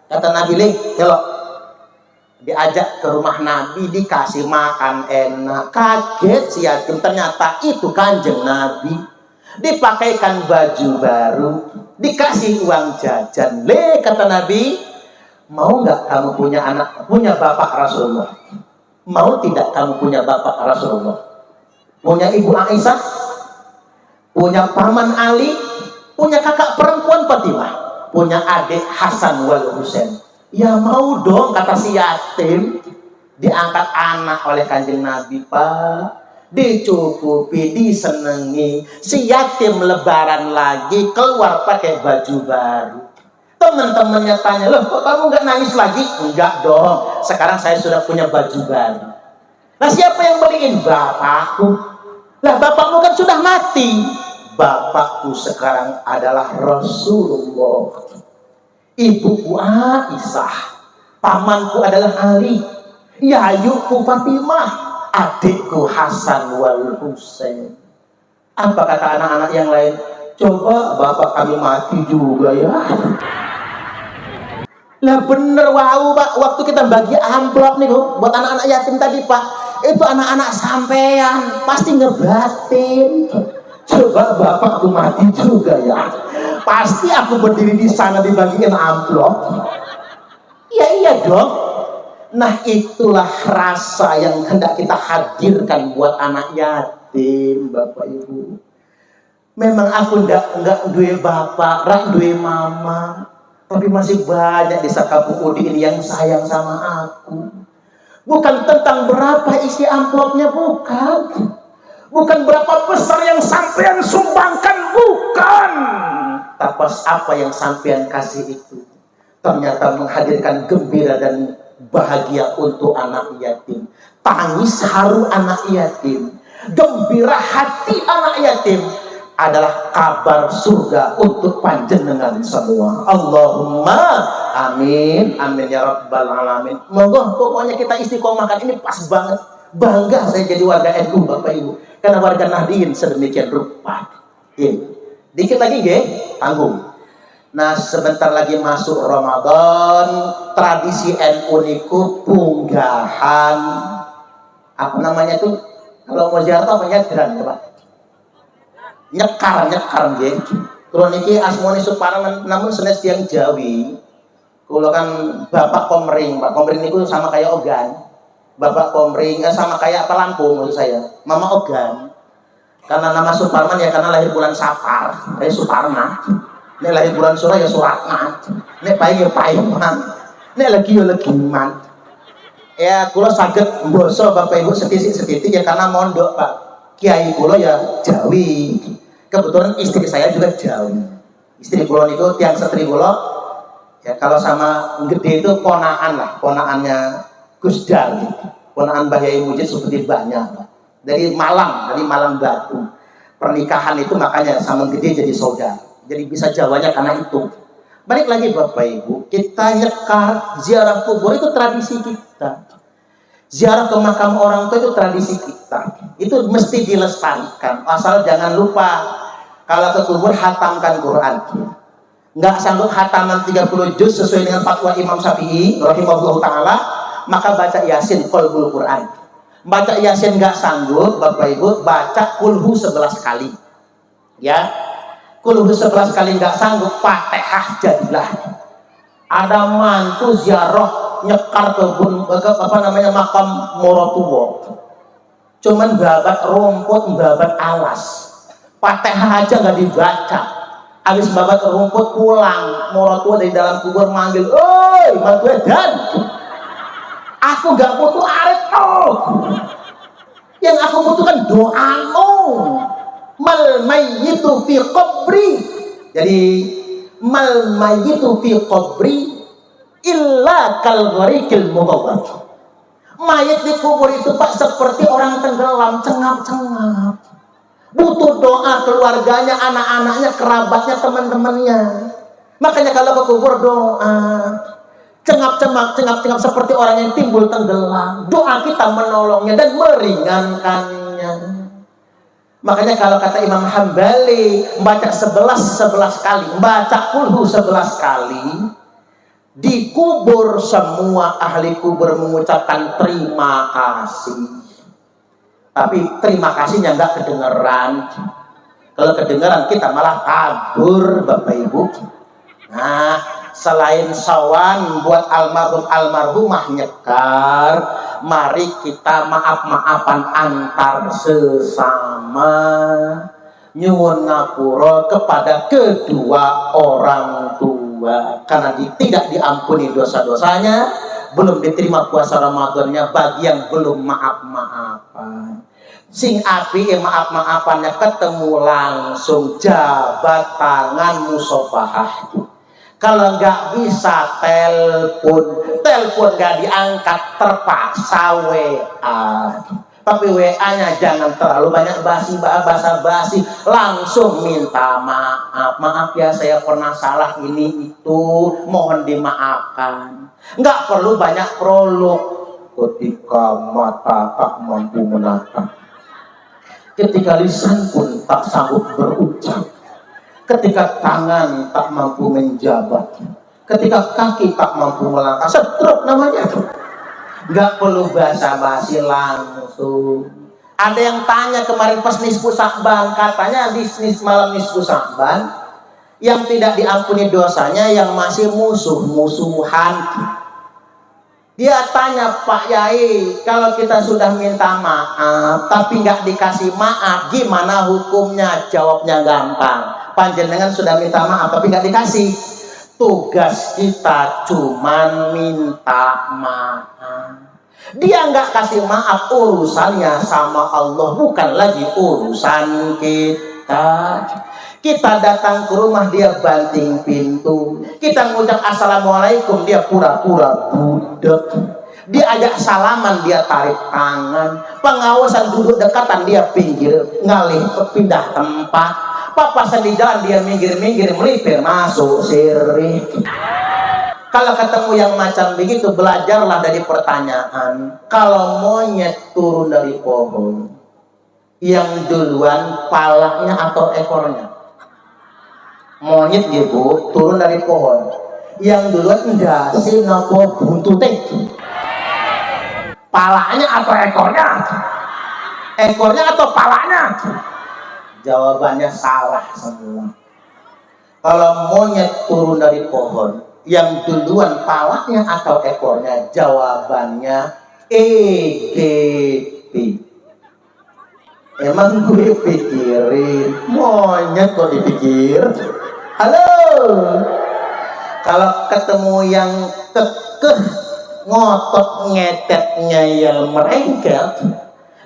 S1: Kata Nabi, kalau diajak ke rumah Nabi, dikasih makan enak, kaget si yatim, ternyata itu Kanjeng Nabi. Dipakaikan baju baru, dikasih uang jajan. Kata Nabi, mau nggak kamu punya anak, punya bapak Rasulullah? Mau tidak kamu punya bapak Rasulullah? Punya ibu Aisyah, punya paman Ali, punya kakak perempuan Fatimah, punya adik Hasan wal Husain. Ya mau dong, kata si yatim. Diangkat anak oleh Kanjeng Nabi, Pak. Dicukupi, disenengi. Si yatim lebaran lagi, keluar pakai baju baru. Teman-temannya tanya, loh kok kamu nggak nangis lagi? Enggak dong, sekarang saya sudah punya baju baru. Nah siapa yang beliin? Bapakku. Lah bapakmu kan sudah mati. Bapakku sekarang adalah Rasulullah. Ibuku Aisyah, pamanku adalah Ali, yayuku Fatimah, adikku Hasan wal Husain. Apa kata anak-anak yang lain? Coba bapak kami mati juga ya. Lah bener, wow Pak, waktu kita bagi amplop nih buat anak-anak yatim tadi Pak, itu anak-anak sampean pasti ngebatin. Coba bapakku mati juga ya, pasti aku berdiri di sana dibagiin amplop. Iya dong. Nah itulah rasa yang hendak kita hadirkan buat anak yatim, Bapak Ibu. Memang aku enggak duwe bapak, rak duwe mama, tapi masih banyak di Sakabuudi ini yang sayang sama aku. Bukan tentang berapa isi amplopnya, bukan. Bukan berapa besar yang sampean sumbangkan, bukan. Tapi apa yang sampean kasih itu ternyata menghadirkan gembira dan bahagia untuk anak yatim. Tangis haru anak yatim, gembira hati anak yatim adalah kabar surga untuk panjenengan semua. Allahumma amin, amin ya rabbal alamin. Monggo pokoknya kita istiqomahkan, ini pas banget. Bangga saya jadi warga NU Bapak Ibu, karena warga Nahdien sedemikian rupa. Dikit lagi tanggung. Nah sebentar lagi masuk Ramadan, tradisi NU niku punggahan, apa namanya itu kalau mau ziarah apa nyadran ya Pak? Nyekar nggih. Kula niki asmane Suparman namun senes tiyang Jawi. Kula kan Bapak Komring, Pak Komring niku sama kayak Ogan. Bapak Komring sama kayak apa Lampung maksud saya. Mama Ogan. Karena nama Suparman ya karena lahir bulan Sapar, kayak Suparna. Nek lahir bulan Sura ya Suratna. Nek paing ya Paiman. Nek lagi ya Legiman. Ya kula saged mboso Bapak Ibu setitik-setitik ya karena mondok Pak. Kiai kula ya Jawi. Kebetulan istri saya juga Jawi. Istri kula niku tiang setri kula ya kalau sama gede itu ponaan lah, ponaannya Gus Dar, ponaan Mbah Yai Mujid seperti banyak Pak. Dari Malang Batu. Pernikahan itu makanya sama gede jadi saudara. Jadi bisa Jawanya karena itu. Balik lagi Bapak Ibu, kita nyekar ziarah kubur itu tradisi kita. Ziarah ke makam orang tua itu tradisi kita. Itu mesti dilestarikan. Asal jangan lupa kalau ke kubur hatamkan Quran. Nggak sanggup hataman 30 juz sesuai dengan fatwa Imam Syafi'i rahimahullah taala, maka baca Yasin qalbul Quran. Baca Yasin nggak sanggup Bapak Ibu, baca kulhu 11 kali. Ya. Kulhu 11 kali nggak sanggup, Fatihah jadilah. Ada mantu ziarah nyekar ke makam Morotuwo. Cuman babat rumput, babat alas. Fatihah aja nggak dibaca. Habis babat rumput pulang, Morotuwo dari dalam kubur manggil, "Oi, mantu edan. Aku nggak butuh areto. Yang aku butuhkan doamu. Mal mayyitu fi qabri." Jadi mal mayyitu fi qabri illa kal gharikil mugawwar. Mayat di kubur itu Pak seperti orang tenggelam, cengap-cengap. Butuh doa keluarganya, anak-anaknya, kerabatnya, teman-temannya. Makanya kalau ke kubur doa. cengap-cengap seperti orang yang timbul tenggelam. Doa kita menolongnya dan meringankannya. Makanya kalau kata Imam Hambali, membaca 11 kali, membaca kulhu 11 kali, dikubur semua ahli kubur mengucapkan terima kasih. Tapi terima kasihnya nggak kedengeran. Kalau kedengeran kita malah kabur, Bapak Ibu. Nah, selain sawan buat almarhumah nyekar, mari kita maaf-maafan antar sesama, nyuwun ngapura kepada kedua orang tua, karena tidak diampuni dosa-dosanya, belum diterima puasa Ramadannya bagi yang belum maaf-maafan. Sing api maaf-maafannya ketemu langsung, jabat tangan musofahah. Kalau nggak bisa telepon nggak diangkat, terpaksa WA. Tapi WA-nya jangan terlalu banyak basa-basi, langsung minta maaf ya saya pernah salah ini itu, mohon dimaafkan. Nggak perlu banyak prolog. Ketika mata tak mampu menatap, ketika lisan pun tak sanggup berucap, ketika tangan tak mampu menjabat, ketika kaki tak mampu melangkah, stroke namanya. Nggak perlu basa-basi, langsung. Ada yang tanya kemarin pas nisfu Sya'ban, katanya di malam nisfu Sya'ban yang tidak diampuni dosanya yang masih musuhan. Dia tanya, Pak Yai, kalau kita sudah minta maaf tapi nggak dikasih maaf, gimana hukumnya? Jawabnya gampang. Panjenengan sudah minta maaf tapi nggak dikasih. Tugas kita cuman minta maaf. Dia nggak kasih maaf, urusannya sama Allah, bukan lagi urusan kita. Kita datang ke rumah, dia banting pintu. Kita ngucap assalamualaikum, dia pura-pura budek. Dia ajak salaman, dia tarik tangan. Pengawasan duduk dekatan, dia pinggir, ngalih pindah tempat. Papasan di jalan, dia minggir-minggir, melipir masuk sirik. Kalau ketemu yang macam begitu, belajarlah dari pertanyaan. Kalau monyet turun dari pohon, yang duluan palanya atau ekornya? Monyet gitu turun dari pohon, yang duluan ndase napa buntute? Palanya atau ekornya? Ekornya atau palanya? Jawabannya salah semua. Kalau monyet turun dari pohon, yang duluan palanya atau ekornya? Jawabannya EGP. Emang gue pikirin monyet kok dipikir? Halo. Kalau ketemu yang kekeh, ngotot, ngetet, ngeyel, merengkel,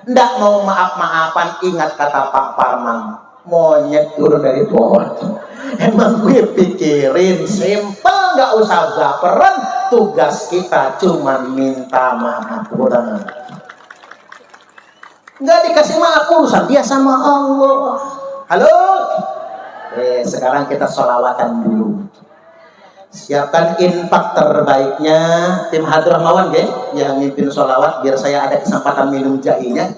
S1: ndak mau maaf-maafan, ingat kata Pak Parman, monyet turun dari pohon. Emang gue pikirin, simple, nggak usah baperan. Tugas kita cuma minta maaf. Nggak dikasih maaf, urusan dia sama Allah. Halo. Sekarang kita sholawatan dulu. Siapkan infak terbaiknya. Tim Hadrah Mawan yang mimpin sholawat, biar saya ada kesempatan minum jahenya.